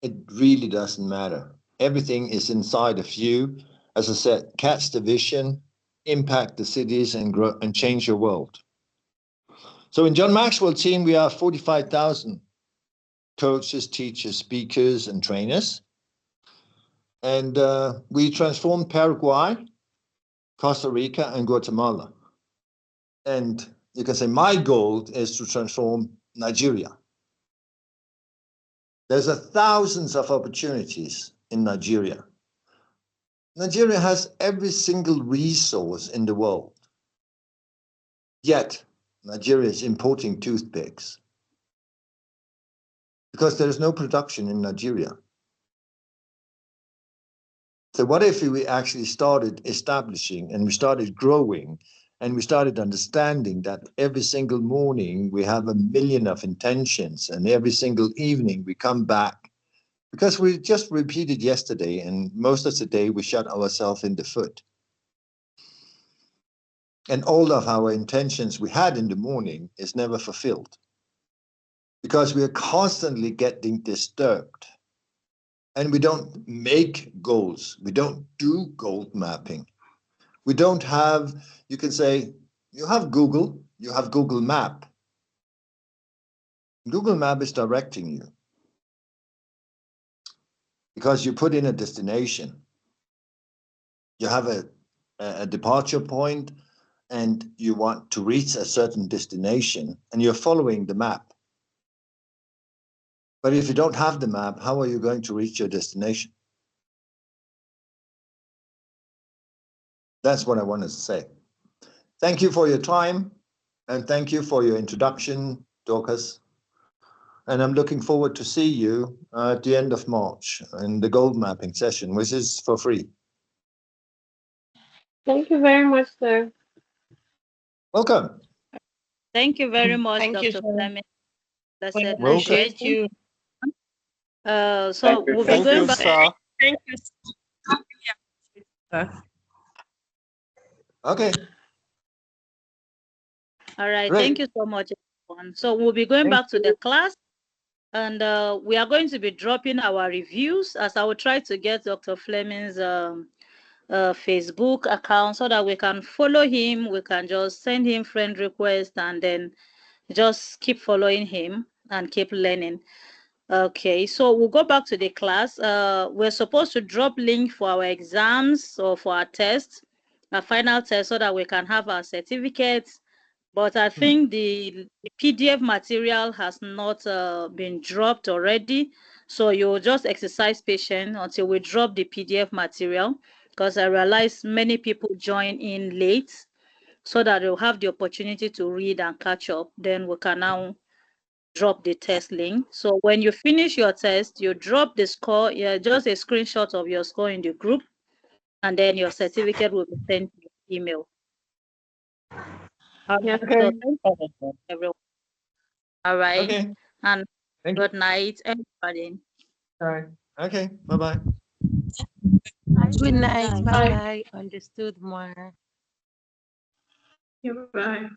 It really doesn't matter. Everything is inside of you. As I said, catch the vision, impact the cities, and grow and change your world. So in John Maxwell team, we are 45,000 coaches, teachers, speakers, and trainers. And we transformed Paraguay, Costa Rica, and Guatemala. And you can say my goal is to transform Nigeria. There's thousands of opportunities in Nigeria. Nigeria has every single resource in the world. Yet, Nigeria is importing toothpicks because there is no production in Nigeria. So what if we actually started establishing and we started growing and we started understanding that every single morning we have 1 million of intentions and every single evening we come back, because we just repeated yesterday and most of the day we shot ourselves in the foot. And all of our intentions we had in the morning is never fulfilled because we are constantly getting disturbed. And we don't make goals. We don't do goal mapping. We don't have, you can say, you have Google Map. Google Map is directing you because you put in a destination. You have a departure point and you want to reach a certain destination and you're following the map. But if you don't have the map, how are you going to reach your destination? That's what I wanted to say. Thank you for your time and thank you for your introduction, Dorcas. And I'm looking forward to see you at the end of March in the goal mapping session, which is for free. Thank you very much, sir. Welcome. Thank you very much, Thank you, Dr. sir. Fleming. We Blessed appreciate night. you. So we'll be Thank going you, back. sir. Thank you. Sir. Okay. All right. Great. Thank you so much, everyone. So we'll be going back to the class, and we are going to be dropping our reviews as I will try to get Dr. Fleming's Facebook account so that we can follow him. We can just send him friend requests and then just keep following him and keep learning. Okay, so we'll go back to the class. We're supposed to drop link for our exams or for our tests, our final test, so that we can have our certificates. But I think the PDF material has not been dropped already. So you'll just exercise patience until we drop the PDF material, because I realize many people join in late so that they'll have the opportunity to read and catch up. Then we can now drop the test link. So when you finish your test, you drop the score, just a screenshot of your score in the group, and then your certificate will be sent to your email. Yes, So sir. thank you, everyone. All right. Okay. And Thank you. good night, everybody. All right. Okay. Bye-bye. Good night. Bye. Bye. Understood more. Bye.